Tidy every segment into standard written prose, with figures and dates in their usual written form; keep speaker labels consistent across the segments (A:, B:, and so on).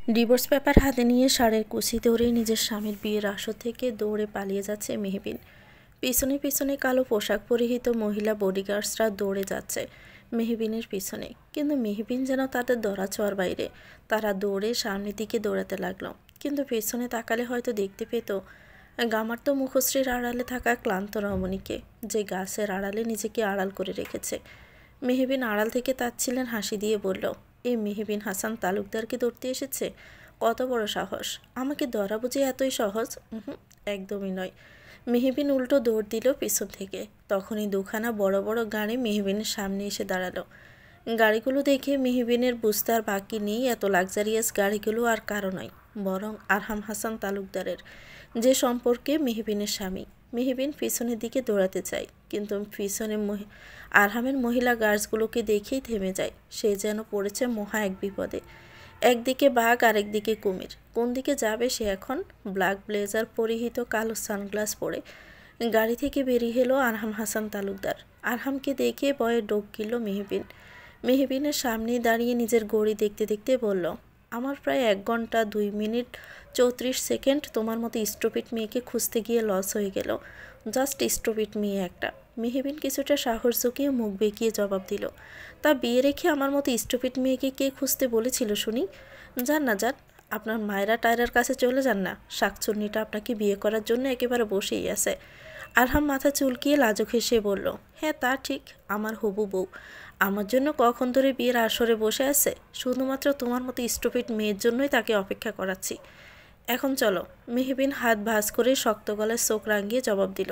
A: Divorce paper হাতে নিয়ে ষাঁড়ের কুচি ধরে নিজের স্বামীর বিয়ের আসর থেকে দৌড়ে পালিয়ে যাচ্ছে মেহবিন। পিছনে পিছনে কালো পোশাক পরিহিত মহিলা বডিগার্ডসরা দৌড়ে যাচ্ছে মেহবিনের পিছনে, কিন্তু মেহবিন যেন তাদের ধরাছোঁয়ার বাইরে। তারা দৌড়ে সামনের দিকে দৌড়াতে লাগলো, কিন্তু পেছনে তাকালে হয়তো দেখতে পেত গামার্ত মুখশ্রীর আড়ালে থাকা ক্লান্ত রমণীকে, যে গাছের আড়ালে নিজেকে আড়াল করে রেখেছে। মেহবিন আড়াল থেকে তাচ্ছিলেন হাসি দিয়ে বলল, এই মেহবিন হাসান তালুকদারকে ধরতে এসেছে? কত বড় সাহস! আমাকে ধরা বুঝি এতই সহজ? একদমই নয়। মেহবিন উল্টো দৌড় দিল পিছন থেকে। তখনই দুখানা বড় বড় গাড়ি মেহবিনের সামনে এসে দাঁড়ালো। গাড়িগুলো দেখে মেহবিনের বুঝতে আর বাকি নেই, এত লাক্সারিয়াস গাড়িগুলো আর কারো নয়, বরং আরহাম হাসান তালুকদারের, যে সম্পর্কে মেহবিনের স্বামী। মেহবিন পিছনের দিকে দৌড়াতে চায়, কিন্তু পিছনে আরহামের মহিলা গার্ডসগুলোকে দেখেই থেমে যায়। সে যেন পড়েছে মহা এক বিপদে। একদিকে বাঘ, আরেকদিকে কুমির। কোন দিকে যাবে সে এখন? ব্ল্যাক ব্লেজার পরিহিত, কালো সানগ্লাস পরে গাড়ি থেকে বেরিয়ে এলো আরহাম হাসান তালুকদার। আরহামকে দেখে ভয়ে ডোক গিলল মেহবিন। মেহবিনের সামনেই দাঁড়িয়ে নিজের ঘড়ি দেখতে দেখতে বলল, আমার প্রায় 1 ঘন্টা 2 মিনিট 34 সেকেন্ড তোমার মতো স্টুপিড মেয়েকে খুঁজতে গিয়ে লস হয়ে গেল। জাস্ট স্টুপিড মেয়ে একটা। মেহবিন কিছুটা সাহস জুগিয়ে মুখ বেঁকিয়ে জবাব দিল, তা বিয়ে রেখে আমার মতো স্টুপিড মেয়েকে কে খুঁজতে বলেছিল শুনি? যান না যান, আপনার মায়েরা টায়রার কাছে চলে যান না। শাকচুন্নিটা আপনাকে বিয়ে করার জন্য একেবারে বসেই আছে। আরহাম মাথা চুলকিয়ে লাজুক হেসে বলল, হ্যাঁ তা ঠিক, আমার হবু বউ আমার জন্য কখন ধরে বিয়ের আসরে বসে আছে। শুধুমাত্র তোমার মতো স্টুপিড মেয়ের জন্যই তাকে অপেক্ষা করাচ্ছি। এখন চলো। মেহবিন হাত ভাঁজ করে শক্ত গলায় চোখ রাঙিয়ে জবাব দিল,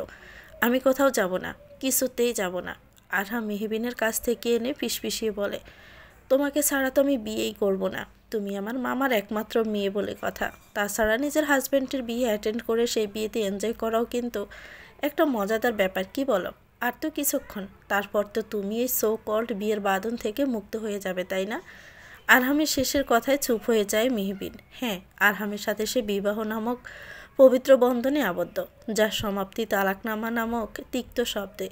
A: আমি কোথাও যাব না, কিছুতেই যাব না। আরহাম মেহবিনের কাছ থেকে এনে ফিসফিসিয়ে বলে, তোমাকে ছাড়া তো আমি বিয়েই করব না। তুমি আমার মামার একমাত্র মেয়ে বলে কথা। তাছাড়া নিজের হাজব্যান্ডের বিয়ে অ্যাটেন্ড করে সেই বিয়েতে এনজয় করাও কিন্তু একটা মজাদার ব্যাপার, কি বলো? আর তো কিছুক্ষণ, তারপর তো তুমি এই সো কল্ড বিয়ের বাঁধন থেকে মুক্ত হয়ে যাবে, তাই না? আরহামের শেষের কথায় চুপ হয়ে যায় মেহবিন। হ্যাঁ, আরহামের সাথে সে বিবাহ নামক পবিত্র বন্ধনে আবদ্ধ, যার সমাপ্তি তালাকনামা নামক তিক্ত শব্দে।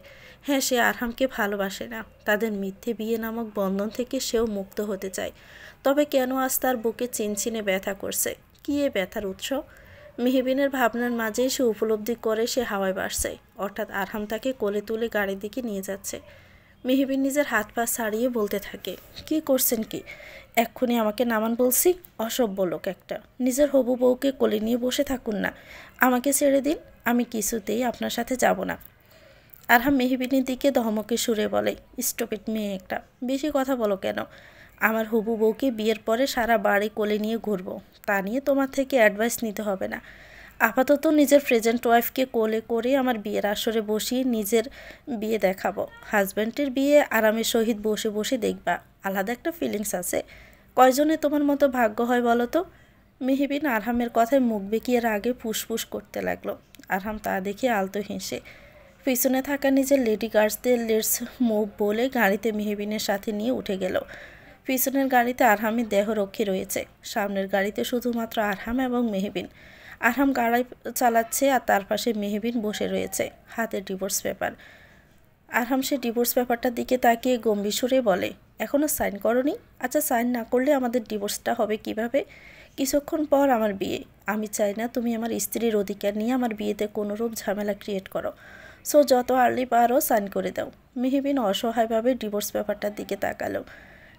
A: হ্যাঁ, সে আরহামকে ভালোবাসে না। তাদের মিথ্যে বিয়ে নামক বন্ধন থেকে সেও মুক্ত হতে চায়। তবে কেন আজ তার বুকে চিনচিনে ব্যথা করছে? কী এ ব্যথার উৎস? মেহবিনের ভাবনার মাঝেই সে উপলব্ধি করে সে হাওয়ায় ভাসছে। অর্থাৎ আরহাম তাকে কোলে তুলে গাড়ির দিকে নিয়ে যাচ্ছে। মেহবিন নিজের হাত পা ছাড়িয়ে বলতে থাকে, কি করছেন কি? এক্ষুনি আমাকে নামান বলছি। অসভ্য লোক একটা। নিজের হবু বউকে কোলে নিয়ে বসে থাকুন না, আমাকে ছেড়ে দিন। আমি কিছুতেই আপনার সাথে যাব না। আরহাম মেহবিনের দিকে ধমকে সুরে বলে, স্টুপিড মেয়ে একটা, বেশি কথা বলো কেন? আমার হবু বউকে বিয়ের পরে সারা বাড়ি কোলে নিয়ে ঘুরবো, তা নিয়ে তোমার থেকে অ্যাডভাইস নিতে হবে না। আপাতত নিজের প্রেজেন্ট ওয়াইফকে কোলে করে আমার বিয়ের আসরে বসিয়ে নিজের বিয়ে দেখাবো। হাজব্যান্ডের বিয়ে আরামের সহিত বসে বসে দেখবা, আলাদা একটা ফিলিংস আছে। কয়জনে তোমার মতো ভাগ্য হয় বলো তো? মেহবিন আরহামের কথায় মুখ বেঁকিয়ে রাগে ফুসফুস করতে লাগলো। আরহাম তা দেখে আলতো হেসে পিছনে থাকা নিজের লেডি গার্ডসদের লেটস মুভ বলে গাড়িতে মেহবিনের সাথে নিয়ে উঠে গেল। পিছনের গাড়িতে আরহামের দেহরক্ষী রয়েছে, সামনের গাড়িতে শুধুমাত্র আরহাম এবং মেহবিন। আরহাম গাড়ি চালাচ্ছে আর তার পাশে মেহবিন বসে রয়েছে, হাতে ডিভোর্স পেপার। আরহাম সে ডিভোর্স পেপারটার দিকে তাকিয়ে গম্ভীর সুরে বলে, এখনও সাইন করনি? আচ্ছা, সাইন না করলে আমাদের ডিভোর্সটা হবে কিভাবে? কিছুক্ষণ পর আমার বিয়ে। আমি চাই না তুমি আমার স্ত্রীর অধিকার নিয়ে আমার বিয়েতে কোনোরূপ ঝামেলা ক্রিয়েট করো। সো যত আর্লি পারো সাইন করে দাও। মেহবিন অসহায়ভাবে ডিভোর্স পেপারটার দিকে তাকালো।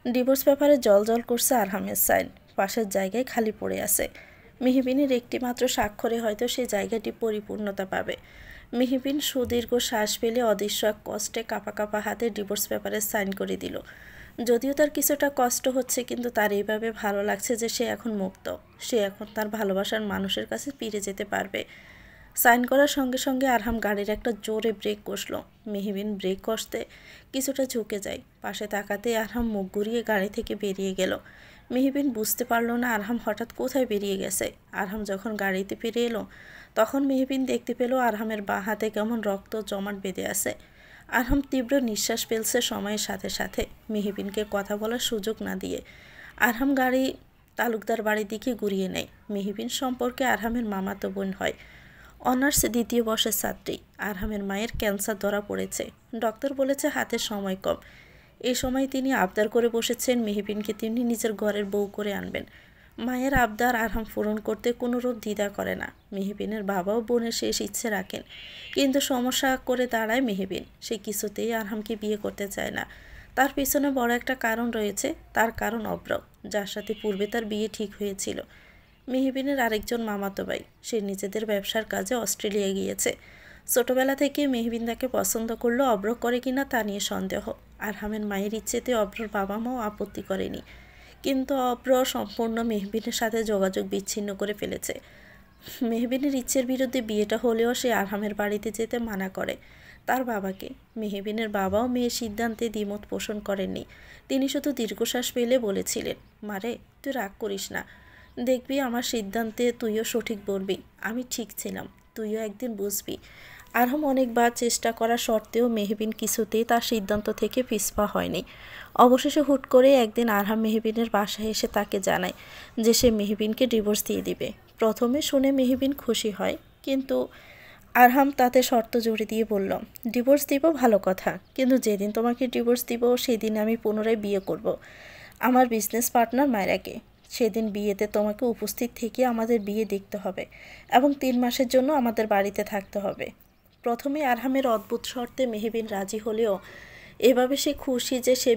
A: ডিভোর্স পেপারে জল করছে আরহামের সাইন, পাশের জায়গায় খালি পড়ে আছে। মেহবিনের একটি মাত্র স্বাক্ষরে হয়তো সে জায়গাটি পরিপূর্ণতা পাবে। মেহবিন সুদীর্ঘ শ্বাস ফেলে অদৃশ্য এক কষ্টে কাঁপা কাঁপা হাতে ডিভোর্স পেপারে সাইন করে দিল। যদিও তার কিছুটা কষ্ট হচ্ছে, কিন্তু তার এইভাবে ভালো লাগছে যে সে এখন মুক্ত। সে এখন তার ভালোবাসার মানুষের কাছে ফিরে যেতে পারবে। সাইন করার সঙ্গে সঙ্গে আরহাম গাড়ির একটা জোরে ব্রেক কষল। মেহবিন ব্রেক কষতে কিছুটা ঝুঁকে যায়। পাশে তাকাতে আরহাম মুখ ঘুরিয়ে গাড়ি থেকে বেরিয়ে গেল। মেহবিন বুঝতে পারল না আরহাম হঠাৎ কোথায় বেরিয়ে গেছে। আরহাম যখন গাড়িতে ফিরে এলো, তখন মেহবিন দেখতে পেল আরহামের বাঁ হাতে কেমন রক্ত জমাট বেঁধে আছে। আরহাম তীব্র নিঃশ্বাস ফেলছে সময়ের সাথে সাথে, মেহবিনকে কথা বলার সুযোগ না দিয়ে। আরহাম গাড়ি তালুকদার বাড়ির দিকে ঘুরিয়ে নেয়। মেহবিন সম্পর্কে আরহামের মামাতো বোন হয়, অনার্স 2য় বর্ষের ছাত্রী। আরহামের মায়ের ক্যান্সার ধরা পড়েছে। ডক্টর বলেছে হাতে সময় কম। এই সময় তিনি আবদার করে বসেছেন মেহবিনকে তিনি নিজের ঘরের বউ করে আনবেন। মায়ের আবদার আরহাম পূরণ করতে কোনোরূপ দ্বিধা করে না। মেহবিনের বাবাও বোনের শেষ ইচ্ছে রাখেন, কিন্তু সমস্যা করে দাঁড়ায় মেহবিন। সে কিছুতেই আরহামকে বিয়ে করতে চায় না। তার পিছনে বড় একটা কারণ রয়েছে। তার কারণ অব্র, যার সাথে পূর্বে তার বিয়ে ঠিক হয়েছিল। মেহবিনের আরেকজন মামাতো ভাই, সে নিজেদের ব্যবসার কাজে অস্ট্রেলিয়া গিয়েছে। ছোটবেলা থেকে মেহবিন তাকে পছন্দ করলেও অব্র করে কিনা তা নিয়ে সন্দেহ। আরহামের মায়ের ইচ্ছেতে অব্রর বাবা মাও আপত্তি করেনি, কিন্তু অব্র সম্পূর্ণ মেহবিনের সাথে যোগাযোগ বিচ্ছিন্ন করে ফেলেছে। মেহবিনের ইচ্ছের বিরুদ্ধে বিয়েটা হলেও সে আরহামের বাড়িতে যেতে মানা করে তার বাবাকে। মেহবিনের বাবাও মেয়ের সিদ্ধান্তে দ্বিমত পোষণ করেননি। তিনি শুধু দীর্ঘশ্বাস ফেলে বলেছিলেন, মারে তুই রাগ করিস না, দেখবি আমার সিদ্ধান্তে তুইও সঠিক বলবি। আমি ঠিক ছিলাম, তুইও একদিন বুঝবি। আরহাম অনেকবার চেষ্টা করা সত্ত্বেও মেহবিন কিছুতেই তার সিদ্ধান্ত থেকে পিছপা হয়নি। অবশেষে হুট করে একদিন আরহাম মেহবিনের বাসায় এসে তাকে জানায় যে সে মেহবিনকে ডিভোর্স দিয়ে দিবে। প্রথমে শুনে মেহবিন খুশি হয়, কিন্তু আরহাম তাতে শর্ত জুড়ে দিয়ে বলল, ডিভোর্স দিব ভালো কথা, কিন্তু যেদিন তোমাকে ডিভোর্স দিব সেদিন আমি পুনরায় বিয়ে করব আমার বিজনেস পার্টনার মায়রাকে। সেদিন বিয়েতে তোমাকে উপস্থিত থেকে আমাদের বিয়ে দেখতে হবে এবং 3 মাসের জন্য আমাদের বাড়িতে থাকতে হবে। প্রথমে আরহামের অদ্ভুত শর্তে মেহবিন রাজি হলেও এভাবে সে খুশি যে সে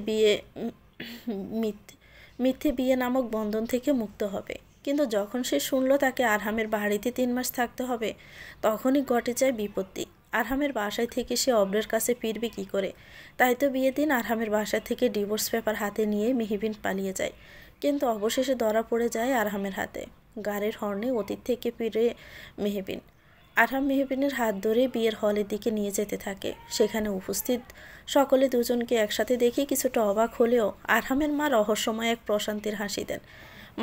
A: মিথ্যে বিয়ে নামক বন্ধন থেকে মুক্ত হবে। কিন্তু যখন সে শুনল তাকে আরহামের বাড়িতে 3 মাস থাকতে হবে, তখনই ঘটে যায় বিপত্তি। আরহামের বাসায় থেকে সে অব্রের কাছে ফিরবে কী করে? তাই তো বিয়ের দিন আরহামের বাসা থেকে ডিভোর্স পেপার হাতে নিয়ে মেহবিন পালিয়ে যায়, কিন্তু অবশেষে ধরা পড়ে যায় আরহামের হাতে। গাড়ির হর্নে অতীত থেকে ফিরে মেহবিন। আরহাম মেহবিনের হাত ধরে বিয়ের হলের দিকে নিয়ে যেতে থাকে। সেখানে উপস্থিত সকলে দুজনকে একসাথে দেখে কিছুটা অবাক হলেও আরহামের মা রহস্যময় এক প্রশান্তির হাসি দেন।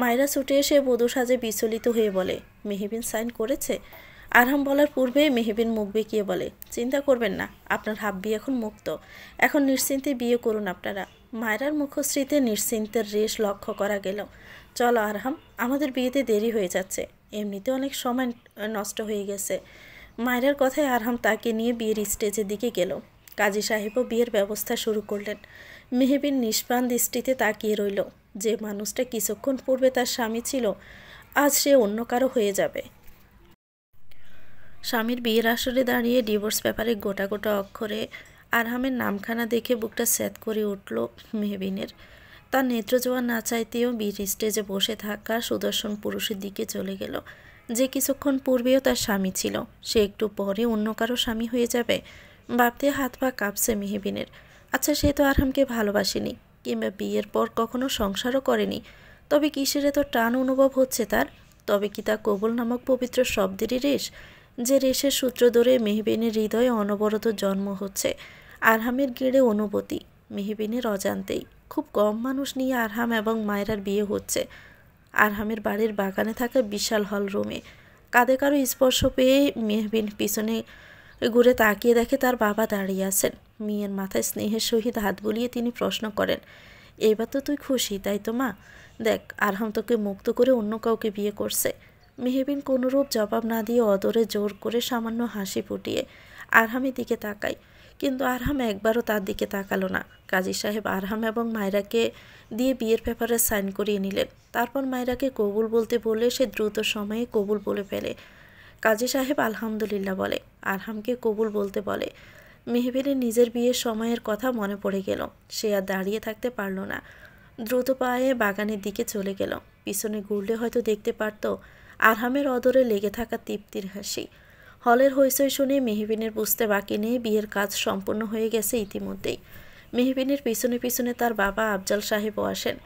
A: মায়েরা ছুটে এসে বধূ সাজে বিচলিত হয়ে বলে, মেহবিন সাইন করেছে? আরহাম বলার পূর্বে মেহবিন মুখ বেঁকিয়ে বলে, চিন্তা করবেন না, আপনার হাব্বি এখন মুক্ত। এখন নিশ্চিন্তে বিয়ে করুন আপনারা। মায়েরার মুখশ্রীতে নিশ্চিন্তের রেশ লক্ষ্য করা গেল। চলো আরহাম, আমাদের বিয়েতে দেরি হয়ে যাচ্ছে, এমনিতে অনেক সময় নষ্ট হয়ে গেছে। মায়েরার কথায় আরহাম তাকে নিয়ে বিয়ের স্টেজের দিকে গেল। কাজী সাহেবও বিয়ের ব্যবস্থা শুরু করলেন। মেহবিন নিষ্প্রাণ দৃষ্টিতে তাকিয়ে রইল। যে মানুষটা কিছুক্ষণ পূর্বে তার স্বামী ছিল, আজ সে অন্য কারো হয়ে যাবে। স্বামীর বিয়ের আসরে দাঁড়িয়ে ডিভোর্স পেপারে গোটা গোটা অক্ষরে আরহামের নামখানা দেখে বুকটা স্যাঁত করে উঠল মেহবিনের। তার নেত্র জোয়ার না চাইতেও বিয়ের স্টেজে বসে থাকা সুদর্শন পুরুষের দিকে চলে গেল, যে কিছুক্ষণ পূর্বেও তার স্বামী ছিল। সে একটু পরে অন্য কারো স্বামী হয়ে যাবে, ভাবতে হাত পা কাঁপছে মেহবিনের। আচ্ছা, সে তো আরহামকে ভালোবাসেনি, কিংবা বিয়ের পর কখনো সংসারও করেনি, তবে কিসের এত টান অনুভব হচ্ছে তার? তবে কি তা কবুল নামক পবিত্র শব্দেরই রেশ, যে রেশের সূত্র ধরে মেহবিনের হৃদয়ে অনবরত জন্ম হচ্ছে আরহামের গেড়ে অনুভূতি। মেহবিনের অজান্তেই খুব কম মানুষ নিয়ে আরহাম এবং মায়রার বিয়ে হচ্ছে। আরহামের বাড়ির বাগানে থাকা বিশাল হল রুমে কাঁধে কারো স্পর্শ পেয়ে মেহবিন পিছনে ঘুরে তাকিয়ে দেখে তার বাবা দাঁড়িয়ে আছেন। মেয়ের মাথায় স্নেহের সহিত হাত বুলিয়ে তিনি প্রশ্ন করেন, এবার তো তুই খুশি, তাই তো মা? দেখ, আরহাম তোকে মুক্ত করে অন্য কাউকে বিয়ে করছে। মেহবিন কোনোরূপ জবাব না দিয়ে অদরে জোর করে সামান্য হাসি ফুটিয়ে আরহামের দিকে তাকায়, কিন্তু আরহাম একবারও তার দিকে তাকালো না। কাজী সাহেব আরহাম এবং মায়রাকে দিয়ে বিয়ের পেপারে সাইন করিয়ে নিলেন। তারপর মায়রাকে কবুল বলতে বলে সে দ্রুত সময়ে কবুল বলে ফেলে। কাজী সাহেব আলহামদুলিল্লাহ বলে, আরহামকে কবুল বলতে বলে। মেহবিনের নিজের বিয়ের সময়ের কথা মনে পড়ে গেল। সে আর দাঁড়িয়ে থাকতে পারল না, দ্রুত পায়ে বাগানের দিকে চলে গেল। পিছনে ঘুরলে হয়তো দেখতে পারত আরহামের অদরে লেগে থাকা তৃপ্তির হাসি। হলের হইচই শুনে মেহবিনের বুঝতে বাকি নেই বিয়ের কাজ সম্পূর্ণ হয়ে গেছে ইতিমধ্যেই। মেহবিনের পিছনে পিছনে তার বাবা আফজাল সাহেবও আসেন।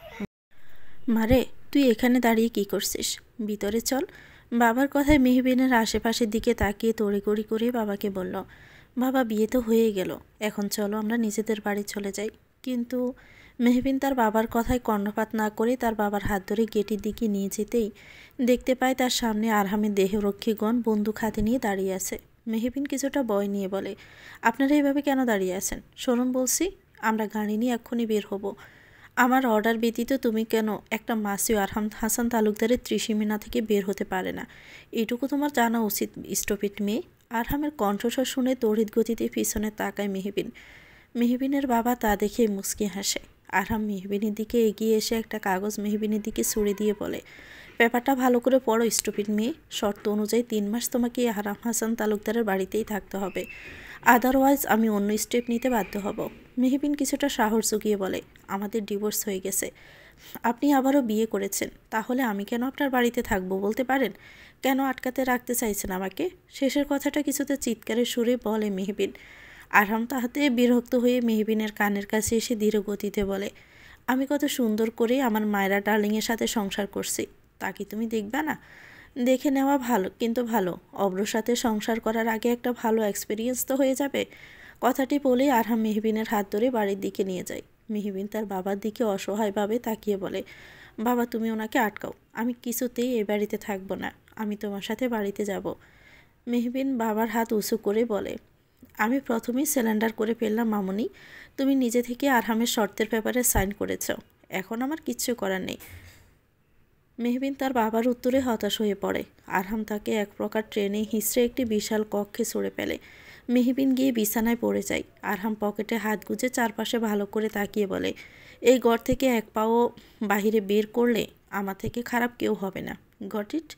A: মারে, তুই এখানে দাঁড়িয়ে কি করছিস? ভিতরে চল। বাবার কথায় মেহবিনের আশেপাশের দিকে তাকিয়ে তড়িঘড়ি করে বাবাকে বলল, বাবা, বিয়ে তো হয়ে গেল, এখন চলো আমরা নিজেদের বাড়ি চলে যাই। কিন্তু মেহবিন তার বাবার কথায় কর্ণপাত না করে তার বাবার হাত ধরে গেটের দিকে নিয়ে যেতেই দেখতে পায় তার সামনে আরহামের দেহরক্ষীগণ বন্দুক হাতে নিয়ে দাঁড়িয়ে আছে। মেহবিন কিছুটা ভয় নিয়ে বলে, আপনারা এইভাবে কেন দাঁড়িয়ে আছেন? শুনুন বলছি, আমরা গাড়ি নিয়ে এক্ষুনি বের হব। আমার অর্ডার ব্যতীত তুমি কেন একটা মাসিও আরহাম হাসান তালুকদারের ত্রিসীমানা থেকে বের হতে পারে না, এটুকু তোমার জানা উচিত স্টপিট মেয়ে। আরহামের কণ্ঠস্বর শুনে তড়িৎ গতিতে পিছনে তাকায় মেহবিন। মেহবিনের বাবা তা দেখে মুচকি হাসে। আরহাম মেহবিনের দিকে এগিয়ে এসে একটা কাগজ মেহবিনের দিকে ছুঁড়ে দিয়ে বলে, ব্যাপারটা ভালো করে পড়ো স্টুপিড মেয়ে। শর্ত অনুযায়ী 3 মাস তোমাকে আরহাম হাসান তালুকদারের বাড়িতেই থাকতে হবে, আদারওয়াইজ আমি অন্য স্টেপ নিতে বাধ্য হব। মেহবিন কিছুটা সাহস জুগিয়ে বলে, আমাদের ডিভোর্স হয়ে গেছে, আপনি আবারও বিয়ে করেছেন, তাহলে আমি কেন আপনার বাড়িতে থাকবো বলতে পারেন? কেন আটকাতে রাখতে চাইছেন আমাকে? শেষের কথাটা কিছুতে চিৎকারের সুরে বলে মেহবিন। আরহাম তাহাতে বিরক্ত হয়ে মেহবিনের কানের কাছে এসে ধীর গতিতে বলে, আমি কত সুন্দর করে আমার মায়রা ডার্লিংয়ের সাথে সংসার করছি, তা কি তুমি দেখবে না? দেখে নেওয়া ভালো, কিন্তু ভালো অব্রর সাথে সংসার করার আগে একটা ভালো এক্সপিরিয়েন্স তো হয়ে যাবে। কথাটি বলেই আরহাম মেহবিনের হাত ধরে বাড়ির দিকে নিয়ে যায়। মেহবিন তার বাবার দিকে অসহায়ভাবে তাকিয়ে বলে, বাবা তুমি ওনাকে আটকাও, আমি কিছুতেই এ বাড়িতে থাকবো না, আমি তোমার সাথে বাড়িতে যাব। মেহবিন বাবার হাত উঁচু করে বলে, আমি প্রথমেই সিলিন্ডার করে ফেললাম মামুনি, তুমি নিজে থেকে আরহামের শর্তের ব্যাপারে সাইন করেছ, এখন আমার কিচ্ছু করার নেই। মেহবিন তার বাবার উত্তরে হতাশ হয়ে পড়ে। আরহাম তাকে এক প্রকার ট্রেনে হিঁচড়ে একটি বিশাল কক্ষে ছুঁড়ে ফেলে। মেহবিন গিয়ে বিছানায় পড়ে যায়। আরহাম পকেটে হাত গুজে চারপাশে ভালো করে তাকিয়ে বলে, এই ঘর থেকে এক পাও বাহিরে বের করলে আমার থেকে খারাপ কেউ হবে না, গট ইট?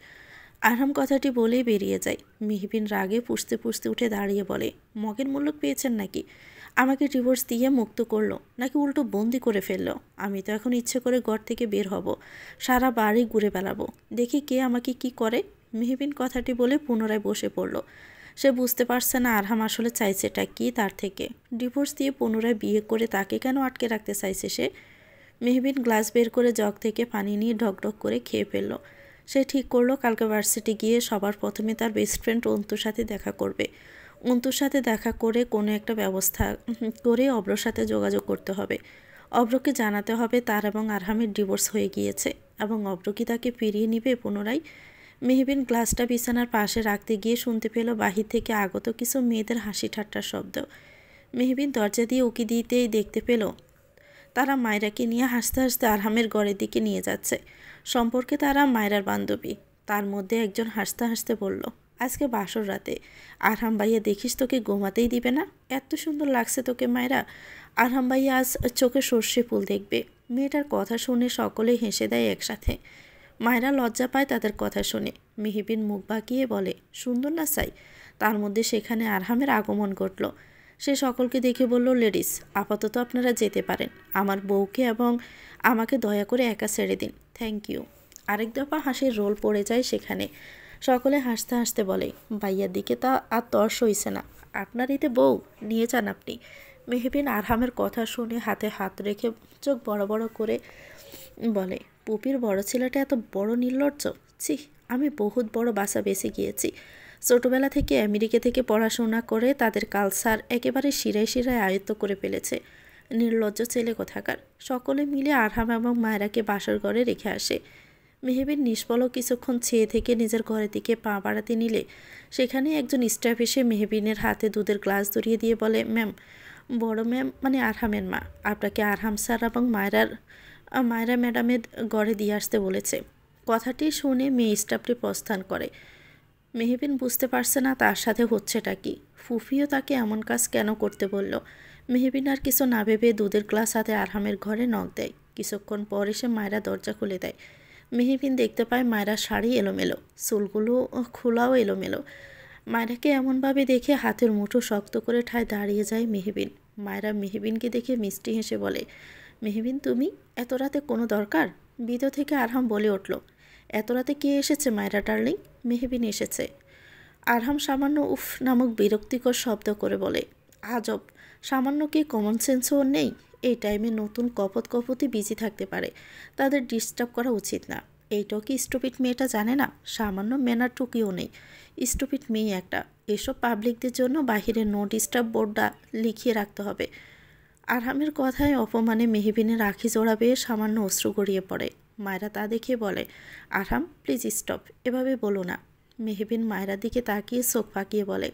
A: আরহাম কথাটি বলেই বেরিয়ে যায়। মেহবিন রাগে পুষতে পুষতে উঠে দাঁড়িয়ে বলে, মগের মুল্লুক পেয়েছেন নাকি? আমাকে ডিভোর্স দিয়ে মুক্ত করলো, নাকি উল্টো বন্দি করে ফেললো? আমি তো এখন ইচ্ছে করে ঘর থেকে বের হব, সারা বাড়ি ঘুরে বেড়াবো, দেখি কে আমাকে কি করে। মেহবিন কথাটি বলে পুনরায় বসে পড়ল। সে বুঝতে পারছে না আরহাম আসলে চাইছেটা কি তার থেকে। ডিভোর্স দিয়ে পুনরায় বিয়ে করে তাকে কেন আটকে রাখতে চাইছে সে? মেহবিন গ্লাস বের করে জগ থেকে পানি নিয়ে ঢকঢক করে খেয়ে ফেলল। সে ঠিক করলো কালকে ভার্সিটি গিয়ে সবার প্রথমে তার বেস্ট ফ্রেন্ড অন্তুর সাথে দেখা করবে। অন্তুর সাথে দেখা করে কোনো একটা ব্যবস্থা করে অব্রর সাথে যোগাযোগ করতে হবে। অব্রকে জানাতে হবে তার এবং আরহামের ডিভোর্স হয়ে গিয়েছে, এবং অব্র কি তাকে ফিরিয়ে নিবে পুনরায়। মেহবিন গ্লাসটা বিছানার পাশে রাখতে গিয়ে শুনতে পেল বাহির থেকে আগত কিছু মেয়েদের হাসি ঠাট্টার শব্দ। মেহবিন দরজা দিয়ে উকি দিতেই দেখতে পেল তারা মায়রাকে নিয়ে হাসতে হাসতে আরহামের ঘরের দিকে নিয়ে যাচ্ছে। সম্পর্কে তারা মায়রার বান্ধবী। তার মধ্যে একজন হাসতে হাসতে বলল, আজকে বাসর রাতে আরহাম ভাইয়া দেখিস তোকে ঘুমাতেই দিবে না, এত সুন্দর লাগছে তোকে মায়রা। আরহাম ভাইয়া আজ চোখে সর্ষে ফুল দেখবে। মেয়েটার কথা শুনে সকলেই হেসে দেয় একসাথে। মায়রা লজ্জা পায় তাদের কথা শুনে। মেহবিন মুখ বাঁকিয়ে বলে, সুন্দর না চাই? তার মধ্যে সেখানে আরহামের আগমন ঘটল। সে সকলকে দেখে বলল, লেডিস আপাতত আপনারা যেতে পারেন, আমার বউকে এবং আমাকে দয়া করে একা ছেড়ে দিন, থ্যাংক ইউ। আরেক দফা হাসির রোল পড়ে যায় সেখানে। সকলে হাসতে হাসতে বলে, ভাইয়ার দিকে তা আর তর্স হইছে না, আপনার এতে বউ নিয়ে যান আপনি। মেহবিন আরহামের কথা শুনে হাতে হাত রেখে চোখ বড় বড় করে বলে, পুপির বড় ছেলেটা এত বড় নির্লজ্জ, ছি, আমি বহুত বড় বাসা বেঁচে গিয়েছি। ছোটবেলা থেকে আমেরিকা থেকে পড়াশোনা করে তাদের কালচার একেবারে শিরায় শিরায় আয়ত্ত করে ফেলেছে। নির্লজ্জ ছেলে কোথাকার। সকলে মিলে আরহাম এবং মায়রাকে বাসর ঘরে রেখে আসে। মেহবিন নিষ্পলক কিছুক্ষণ চেয়ে থেকে নিজের ঘরের দিকে পা বাড়াতে নিলে সেখানে একজন স্টাফ এসে মেহবিনের হাতে দুধের গ্লাস ধরিয়ে দিয়ে বলে, ম্যাম, বড় ম্যাম মানে আরহামের মা আপনাকে আরহাম স্যার এবং মায়রা ম্যাডামের ঘরে দিয়ে আসতে বলেছে। কথাটি শুনে মেয়ে স্টাফটি প্রস্থান করে। মেহবিন বুঝতে পারছে না তার সাথে হচ্ছেটা কি। ফুফিও তাকে এমন কাজ কেন করতে বলল। মেহবিন আর কিছু না ভেবে দুধের গ্লাস হাতে আরহামের ঘরে নক দেয়। কিছুক্ষণ পর এসে মায়রা দরজা খুলে দেয়। মেহবিন দেখতে পায় মায়রার শাড়ি এলোমেলো, চুলগুলো খোলাও এলোমেলো। মায়রাকে এমনভাবে দেখে হাতের মুঠো শক্ত করে ঠায় দাঁড়িয়ে যায় মেহবিন। মায়রা মেহবিনকে দেখে মিষ্টি হেসে বলে, মেহবিন তুমি এত রাতে কোনো দরকার? ভিতর থেকে আরহাম বলে উঠল, এত রাতে কে এসেছে মায়রা ডার্লিং? মেহবিন এসেছে। আরহাম সামান্য উফ নামক বিরক্তিকর শব্দ করে বলে, আজব, সামান্য কি কমন সেন্সও নেই? এই টাইমে নতুন কপতি বিজি থাকতে পারে, তাদের ডিস্টার্ব করা উচিত না। এইটাও কি স্টুপিড মেয়েটা জানে না? সামান্য ম্যানার টুকিও নেই, স্টুপিড মেয়ে একটা। এসব পাবলিকদের জন্য বাহিরে নো ডিস্টার্ব বোর্ডটা লিখিয়ে রাখতে হবে। আরহামের কথায় অপমানে মেহবিনের আঁখি জোড়া বেয়ে সামান্য অশ্রু গড়িয়ে পড়ে। মায়রা তা দেখে বলে, আরহাম প্লিজ স্টপ, এভাবে বলো না। মেহবিন মায়রার দিকে তাকিয়ে চোখ পাকিয়ে বলে,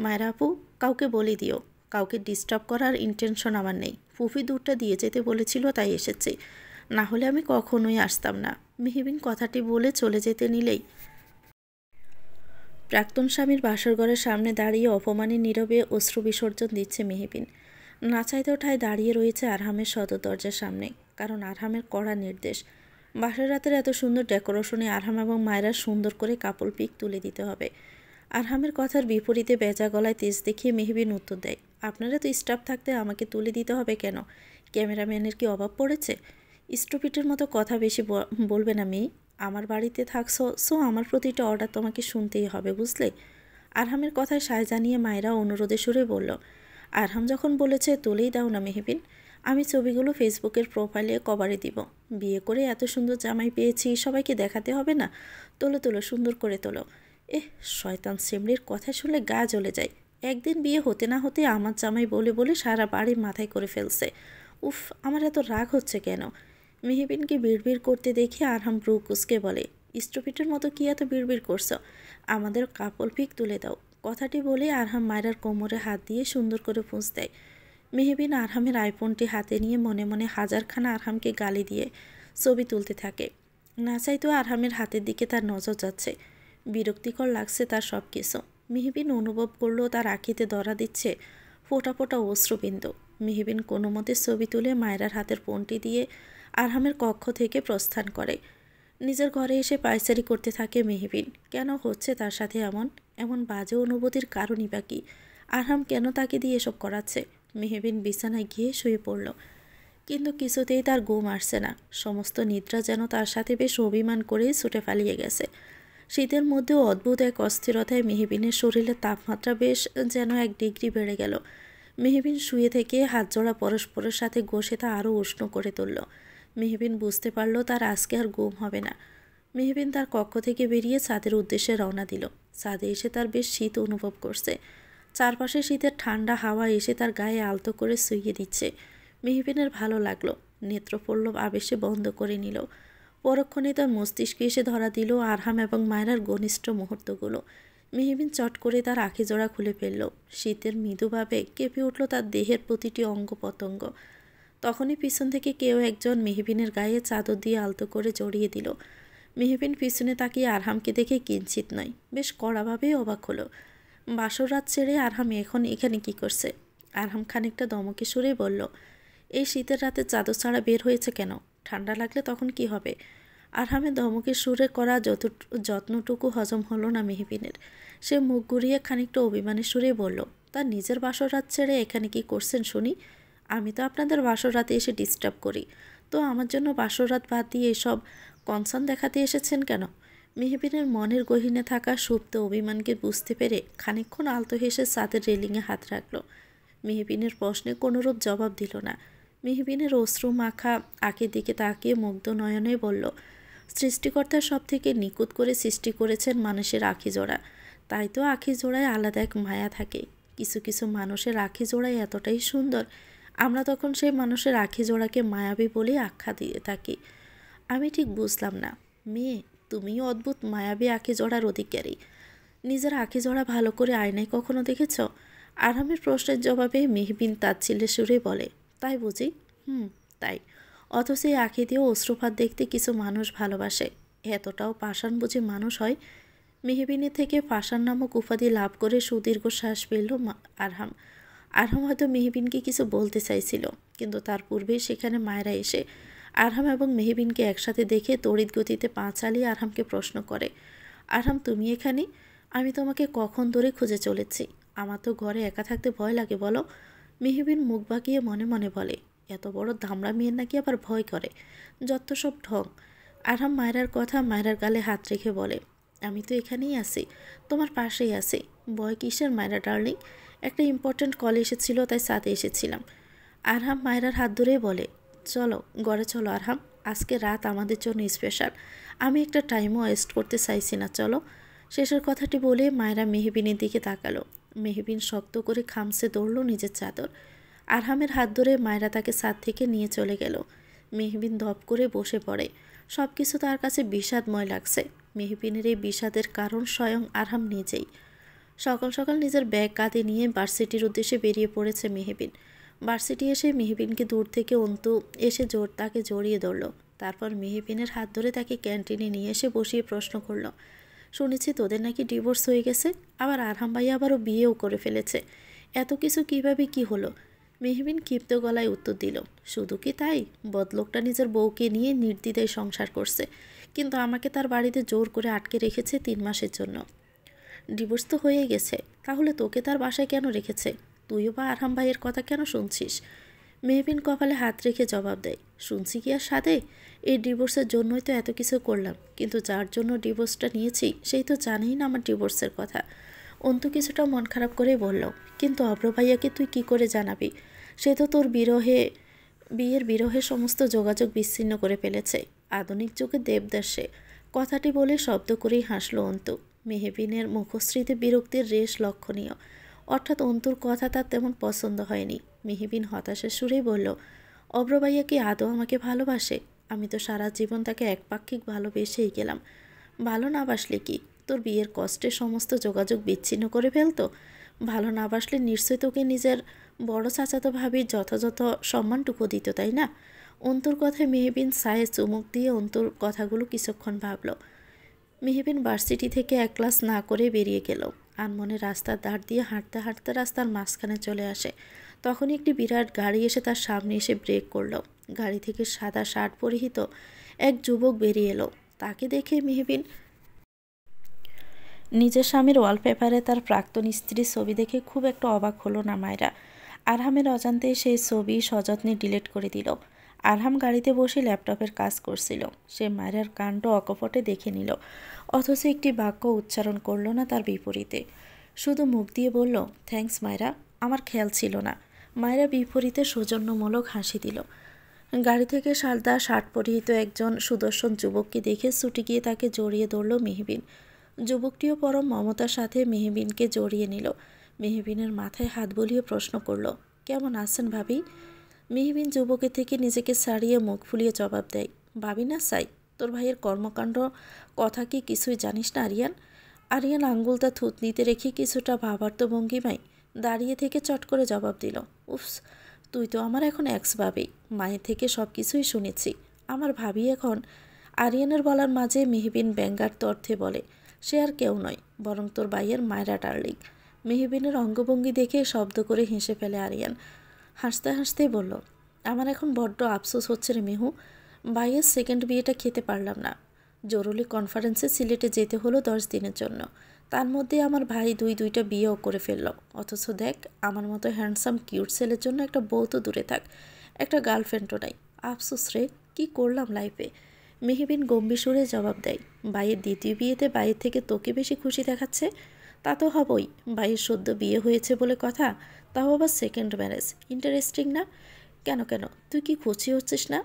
A: মায়রা আপু, কাউকে বলে দিও, কাউকে ডিস্টার্ব করার ইন্টেনশন আমার নেই। ফুফি দুধটা দিয়ে যেতে বলেছিল তাই এসেছি, না হলে আমি কখনোই আসতাম না। মেহবিন কথাটি বলে চলে যেতে নিলেই প্রাক্তন স্বামীর বাসর ঘরের সামনে দাঁড়িয়ে অপমানে নীরবে অশ্রু বিসর্জন দিচ্ছে মেহবিন। না চাইতেও ঠায় দাঁড়িয়ে রয়েছে আরহামের সদর দরজার সামনে, কারণ আরহামের কড়া নির্দেশ। বাসর রাতের এত সুন্দর ডেকোরেশনে আরহাম এবং মায়রা সুন্দর করে কাপল পিক তুলে দিতে হবে। আরহামের কথার বিপরীতে বেজা গলায় তেজ দেখিয়ে মেহবিন উত্তর দেয়, আপনারা তো স্টাফ থাকতে আমাকে তুলে দিতে হবে কেন? ক্যামেরাম্যানের কি অভাব পড়েছে? স্টুপিটের মতো কথা বেশি বলবে না মেয়ে। আমার বাড়িতে থাকছো, সো আমার প্রতিটা অর্ডার তোমাকে শুনতেই হবে, বুঝলে? আরহামের কথায় সায় জানিয়ে মায়েরা অনুরোধে সুরে বলল, আরহাম যখন বলেছে তুলেই দাও না মেহবিন। আমি ছবিগুলো ফেসবুকের প্রোফাইলে কভারে দিব। বিয়ে করে এত সুন্দর জামাই পেয়েছি, সবাইকে দেখাতে হবে না? তোলো তোলো, সুন্দর করে তোলো। শয়তান সিমড়ির কথা শুনলে গা জ্বলে যায়। একদিন বিয়ে হতে না হতে আমার জামাই বলে বলে সারা বাড়ি মাথায় করে ফেলছে। উফ, আমার এত রাগ হচ্ছে কেন? মেহবিনকে বিড়বিড় করতে দেখে আরহাম ব্রু কুসকে বলে, স্টুপিটের মতো কি এত বিড়বিড় করছো? আমাদের কাপল পিক তুলে দাও। কথাটি বলে আরহাম মায়রার কোমরে হাত দিয়ে সুন্দর করে পুঁছ দেয়। মেহবিন আরহামের আইফোনটি হাতে নিয়ে মনে মনে হাজারখানা আরহামকে গালি দিয়ে ছবি তুলতে থাকে। না চাইতেও আরহামের হাতের দিকে তার নজর যাচ্ছে। বিরক্তিকর লাগছে তার সব কিছু। মেহবিন অনুভব করলো তার আঁখিতে ধরা দিচ্ছে ফোঁটা ফোঁটা অশ্রুবিন্দু। মেহবিন কোনো মতে ছবি তুলে মায়রার হাতের ফোনটি দিয়ে আরহামের কক্ষ থেকে প্রস্থান করে। নিজের ঘরে এসে পায়চারি করতে থাকে মেহবিন। কেন হচ্ছে তার সাথে এমন এমন বাজে অনুভূতির কারণই বা কী? আরহাম কেন তাকে দিয়ে এসব করাচ্ছে? মেহবিন বিছানায় গিয়ে শুয়ে পড়ল, কিন্তু কিছুতেই তার ঘুম আসছে না। সমস্ত নিদ্রা যেন তার সাথে বেশ অভিমান করেই ছুটে পালিয়ে গেছে। শীতের মধ্যেও অদ্ভুত এক অস্থিরতায় মেহবিনের শরীরের তাপমাত্রা বেশ যেন 1 ডিগ্রি বেড়ে গেল। মেহবিন শুয়ে থেকে হাতজোড়া পরস্পরের সাথে ঘষে তা আরও উষ্ণ করে তুলল। মেহবিন বুঝতে পারল তার আজকে আর ঘুম হবে না। মেহবিন তার কক্ষ থেকে বেরিয়ে ছাদের উদ্দেশ্যে রওনা দিল। ছাদে এসে তার বেশ শীত অনুভব করছে। চারপাশে শীতের ঠান্ডা হাওয়া এসে তার গায়ে আলতো করে শুইয়ে দিচ্ছে। মেহবিনের ভালো লাগলো। নেত্রপল্লব আবেশে বন্ধ করে নিল। পরক্ষণে তার মস্তিষ্কে এসে ধরা দিল আরহাম এবং মায়রার ঘনিষ্ঠ মুহূর্তগুলো। মেহবিন চট করে তার আঁখিজোড়া খুলে ফেলল। শীতের মৃদুভাবে কেঁপে উঠল তার দেহের প্রতিটি অঙ্গ প্রত্যঙ্গ। তখনই পিছন থেকে কেউ একজন মেহবিনের গায়ে চাদর দিয়ে আলতো করে জড়িয়ে দিল। মেহবিন পিছনে তাকিয়ে আরহামকে দেখে কিঞ্চিত নয়, বেশ কড়াভাবেই অবাক হলো। বাসর রাত ছেড়ে আরহাম এখন এখানে কি করছে? আরহাম খানিকটা দমকে সুরে বলল, এই শীতের রাতে চাদর ছাড়া বের হয়েছে কেন? ঠান্ডা লাগলে তখন কি হবে? আরহামের ধমকে সুরে করা যত্নটুকু হজম হলো না মেহবিনের। সে মুখ ঘুরিয়ে খানিকটা অভিমানের সুরে বলল, তার নিজের বাসর রাত ছেড়ে এখানে কি করছেন শুনি? আমি তো আপনাদের বাসর রাতে এসে ডিস্টার্ব করি, তো আমার জন্য বাসর রাত বাদ দিয়ে এসব কনসার্ন দেখাতে এসেছেন কেন? মেহবিনের মনের গহীনে থাকা সুপ্ত অভিমানকে বুঝতে পেরে খানিকক্ষণ আলতো হেসে ছাদের রেলিংয়ে হাত রাখল। মেহবিনের প্রশ্নে কোনোরূপ জবাব দিল না। মেহবিনের অশ্রু মাখা আঁখের দিকে তাকিয়ে মুগ্ধ নয়নে বলল, সৃষ্টিকর্তার সব থেকে নিখুঁত করে সৃষ্টি করেছেন মানুষের আঁখি জোড়া। তাই তো আঁখি জোড়ায় আলাদা এক মায়া থাকে। কিছু কিছু মানুষের আঁখি জোড়ায় এতটাই সুন্দর, আমরা তখন সেই মানুষের আঁখি জোড়াকে মায়াবী বলেই আখ্যা দিয়ে থাকি। আমি ঠিক বুঝলাম না মেয়ে, তুমিও অদ্ভুত মায়াবী আঁখি জোড়ার অধিকারী। নিজের আঁখি জোড়া ভালো করে আয়নায় কখনো দেখেছ? আরহামের প্রশ্নের জবাবে মেহবিন তাচ্ছিল্যের সুরে বলে, তাই বুঝি? তাই। অথচ এই আঁখি দিয়েও অশ্রুপাত দেখতে কিছু মানুষ ভালোবাসে। এতটাও পাষাণ বুঝি মানুষ হয়? মেহবিনের থেকে পাষাণ নামক উপাধি লাভ করে সুদীর্ঘ শ্বাস ফেলল আরহাম। আরহাম হয়তো মেহবিনকে কিছু বলতে চাইছিল, কিন্তু তার পূর্বেই সেখানে মায়েরা এসে আরহাম এবং মেহবিনকে একসাথে দেখে তড়িৎ গতিতে পা চালিয়ে আরহামকে প্রশ্ন করে, আরহাম তুমি এখানে? আমি তোমাকে কখন ধরে খুঁজে চলেছি। আমার তো ঘরে একা থাকতে ভয় লাগে বলো। মেহবিন মুখ বাঁকিয়ে মনে মনে বলে, এত বড় ধামড়া মেয়ের নাকি আবার ভয় করে, যত সব ঢং। আরহাম মায়রার কথা মায়রার গালে হাত রেখে বলে, আমি তো এখানেই আছি, তোমার পাশেই আছি। ভয় কিসের মায়রা ডার্লিং? একটা ইম্পর্ট্যান্ট কল এসেছিল, তাই সাথে এসেছিলাম। আরহাম মায়রার হাত ধরেই বলে, চলো ঘরে চলো আরহাম, আজকে রাত আমাদের জন্য স্পেশাল। আমি একটা টাইমও ওয়েস্ট করতে চাইছি না, চলো। শেষের কথাটি বলে মায়রা মেহবিনের দিকে তাকালো। মেহবিন শক্ত করে খামসে দৌড়ল নিজের চাদর। আরহামের হাত ধরে মায়রা তাকে ছাদ থেকে নিয়ে চলে গেল। মেহবিন ধপ করে বসে পড়ে। সব কিছু তার কাছে বিষাদময় লাগছে। মেহবিনের এই বিষাদের কারণ স্বয়ং আরহাম নিজেই। সকাল সকাল নিজের ব্যাগ কাঁধে নিয়ে ভার্সিটির উদ্দেশ্যে বেরিয়ে পড়েছে মেহবিন। ভার্সিটি এসে মেহবিনকে দূর থেকে অন্তু এসে তাকে জড়িয়ে ধরল। তারপর মেহবিনের হাত ধরে তাকে ক্যান্টিনে নিয়ে এসে বসিয়ে প্রশ্ন করল, শুনেছি তোদের নাকি ডিভোর্স হয়ে গেছে, আবার আরহাম ভাই আবারও বিয়েও করে ফেলেছে। এত কিছু কিভাবে কি হলো? মেহবিন ক্ষিপ্ত গলায় উত্তর দিল, শুধু কি তাই, বদলোকটা নিজের বউকে নিয়ে নির্দ্বিধায় সংসার করছে, কিন্তু আমাকে তার বাড়িতে জোর করে আটকে রেখেছে 3 মাসের জন্য। ডিভোর্স তো হয়ে গেছে, তাহলে তোকে তার বাসায় কেন রেখেছে? তুইও বা আরহাম ভাইয়ের কথা কেন শুনছিস? মেহবিন কপালে হাত রেখে জবাব দেয়, শুনছি কি আর সাধে? এই ডিভোর্সের জন্যই তো এত কিছু করলাম, কিন্তু যার জন্য ডিভোর্সটা নিয়েছি সেই তো জানেই না আমার ডিভোর্সের কথা। অন্তু কিছুটা মন খারাপ করে বলল, কিন্তু অভ্র ভাইয়াকে তুই কি করে জানাবি? সে তো তোর বিয়ের বিরহে সমস্ত যোগাযোগ বিচ্ছিন্ন করে ফেলেছে। আধুনিক যুগে দেবদাস সে। কথাটি বলে শব্দ করেই হাসল অন্তু। মেহবিনের মুখশ্রীতে বিরক্তির রেশ লক্ষণীয়। অর্থাৎ অন্তুর কথা তার তেমন পছন্দ হয়নি। মেহবিন হতাশার সুরেই বলল, অভ্র ভাইয়া কি আদৌ আমাকে ভালোবাসে? আমি তো সারা জীবন তাকে একপাক্ষিক ভালোবেসেই গেলাম। ভালো না বাসলে কি তোর বিয়ের কষ্টে সমস্ত যোগাযোগ বিচ্ছিন্ন করে ফেলতো? ভালো না বাসলে নিশ্চয়ই তোকে নিজের বড় চাচাতো ভাবির যথাযথ সম্মানটুকু দিত, তাই না? অন্তুর কথায় মেহবিন সায়ে চুমুক দিয়ে অন্তুর কথাগুলো কিছুক্ষণ ভাবল। মেহবিন ভার্সিটি থেকে 1 ক্লাস না করে বেরিয়ে গেল। আনমনে রাস্তার ধার দিয়ে হাঁটতে হাঁটতে রাস্তার মাঝখানে চলে আসে। তখনই একটি বিরাট গাড়ি এসে তার সামনে এসে ব্রেক করলো। গাড়ি থেকে সাদা শার্ট পরিহিত এক যুবক বেরিয়ে এলো। তাকে দেখে মেহবিন নিজের স্বামীর ওয়ালপেপারে তার প্রাক্তন স্ত্রীর ছবি দেখে খুব একটা অবাক হলো না মায়রা। আরহামের অজান্তে সেই ছবি সযত্নে ডিলিট করে দিল। আরহাম গাড়িতে বসে ল্যাপটপের কাজ করছিল। সে মায়রার কাণ্ড অকপটে দেখে নিল, অথচ একটি বাক্য উচ্চারণ করল না তার বিপরীতে। শুধু মুখ দিয়ে বলল, থ্যাঙ্কস মায়রা, আমার খেয়াল ছিল না। মায়রা বিপরীতে সৌজন্যমূলক হাসি দিল। গাড়ি থেকে সাদা শার্ট পরিহিত একজন সুদর্শন যুবককে দেখে ছুটে গিয়ে তাকে জড়িয়ে ধরল মেহবিন। যুবকটিও পরম মমতার সাথে মেহবিনকে জড়িয়ে নিল। মেহবিনের মাথায় হাত বুলিয়ে প্রশ্ন করল, কেমন আছেন ভাবি? মেহবিন যুবকের থেকে নিজেকে ছাড়িয়ে মুখ ফুলিয়ে জবাব দেয়, ভাবি না চাই, তোর ভাইয়ের কর্মকাণ্ড কথা কি কিছুই জানিস না আরিয়ান? আরিয়ান আঙ্গুলটা থুতনিতে রেখে কিছুটা ভাবার্থ ভঙ্গিমায় দাঁড়িয়ে থেকে চট করে জবাব দিল, উফস, তুই তো আমার এখন এক্স ভাবি। মায়ের থেকে সব কিছুই শুনেছি। আমার ভাবি এখন। আরিয়ানের বলার মাঝে মেহবিন ব্যঙ্গাত্ম অর্থে বলে, সে আর কেউ নয়, বরং তোর ভাইয়ের মায়রা ডার্লিং। মেহবিনের অঙ্গভঙ্গি দেখে শব্দ করে হেসে ফেলে আরিয়ান। হাসতে হাসতেই বলল, আমার এখন বড্ড আফসোস হচ্ছে রে মেহু, ভাইয়ের সেকেন্ড বিয়েটা খেতে পারলাম না। জরুরি কনফারেন্সে সিলেটে যেতে হলো 10 দিনের জন্য। তার মধ্যে আমার ভাই দুইটা বিয়েও করে ফেলল। অথচ দেখ, আমার মতো হ্যান্ডসাম কিউট ছেলের জন্য একটা বউ তো দূরে থাক, একটা গার্লফ্রেন্ডও নাই। আফসোস রে, কি করলাম লাইফে। মেহবিন গম্ভীর সুরে জবাব দেয়, ভাইয়ের দ্বিতীয় বিয়েতে ভাইয়ের থেকে তোকে বেশি খুশি দেখাচ্ছে। তা তো হবই, ভাইয়ের সদ্য বিয়ে হয়েছে বলে কথা, তাও আবার সেকেন্ড ম্যারেজ। ইন্টারেস্টিং না? কেন কেন, তুই কি খুশি হচ্ছিস না?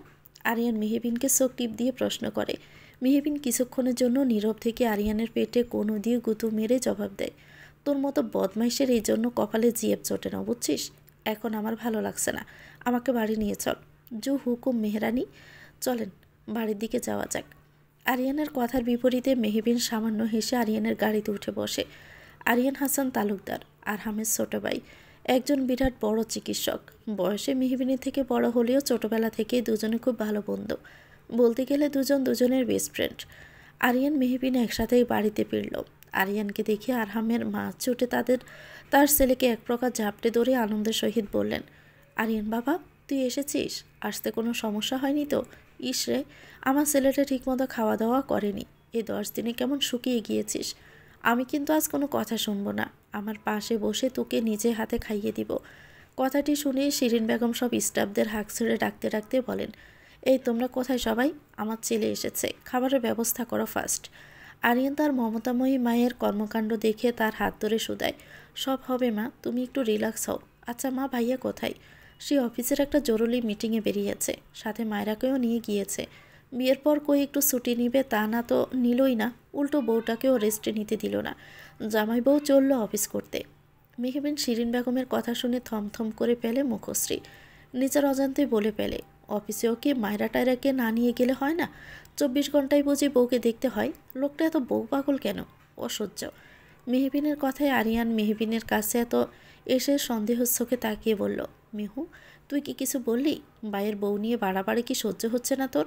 A: আরিয়ান মেহবিনকে চোখ টিপ দিয়ে প্রশ্ন করে। মেহবিন কিছুক্ষণের জন্য নীরব থেকে আরিয়ানের পেটে কোনো দিয়ে গুঁতো মেরে জবাব দেয়, তোর মতো বদমাইশের এই জন্য কপালে জিএফ চটে না, বুঝছিস? এখন আমার ভালো লাগছে না, আমাকে বাড়ি নিয়ে চল। জু হুকুম মেহরানি, চলেন বাড়ির দিকে যাওয়া যাক। আরিয়ানের কথার বিপরীতে মেহবিন সামান্য হেসে আরিয়ানের গাড়িতে উঠে বসে। আরিয়ান হাসান তালুকদার, আরহামের ছোট ভাই, একজন বিরাট বড় চিকিৎসক। বয়সে মেহবিনের থেকে বড় হলেও ছোটবেলা থেকেই দুজনে খুব ভালো বন্ধু। বলতে গেলে দুজনের বেস্ট ফ্রেন্ড। আরিয়ান মেহবিন একসাথেই বাড়িতে ফিরল। আরিয়ানকে দেখে আরহামের মা ছুটে তার ছেলেকে এক প্রকার ঝাপটে ধরে আনন্দের সহিত বললেন, আরিয়ান বাবা, তুই এসেছিস? আসতে কোনো সমস্যা হয়নি তো? ইস রে, আমার ছেলেটা ঠিকমতো খাওয়া দাওয়া করেনি, এই 10 দিনে কেমন শুকিয়ে গিয়েছিস। আমি কিন্তু আজ কোনো কথা শুনবো না, আমার পাশে বসে তোকে নিজে হাতে খাইয়ে দিব। কথাটি শুনে শিরিন বেগম সব স্টাফদের হাঁক ছেড়ে ডাকতে ডাকতে বলেন, এই তোমরা কোথায় সবাই? আমার ছেলে এসেছে, খাবারের ব্যবস্থা করো ফার্স্ট। আরিয়ান তার মমতাময়ী মায়ের কর্মকাণ্ড দেখে তার হাত ধরে শুধায়, সব হবে মা, তুমি একটু রিল্যাক্স হও। আচ্ছা মা, ভাইয়া কোথায়? সে অফিসের একটা জরুরি মিটিংয়ে বেরিয়েছে, সাথে মায়রাকেও নিয়ে গিয়েছে। বিয়ের পর কই একটু ছুটি নিবে তা না তো নিলই না, উল্টো বউটাকেও রেস্টে নিতে দিল না। জামাই বউ চলল অফিস করতে। মেহবিন শিরিন বেগমের কথা শুনে থমথম করে ফেলে মুখশ্রী। নিজের অজান্তে বলে ফেলে, অফিসেও কি মায়রা টায়রাকে না নিয়ে গেলে হয় না? 24 ঘন্টায় বুঝি বউকে দেখতে হয়? লোকটা এত বউ পাগল কেন? অসহ্য। মেহবিনের কথায় আরিয়ান মেহবিনের কাছে এসে সন্দেহ চোখে তাকিয়ে বলল, মেহু, তুই কি কিছু বললি? ভাইয়ের বউ নিয়ে বাড়াবাড়ি কি সহ্য হচ্ছে না তোর?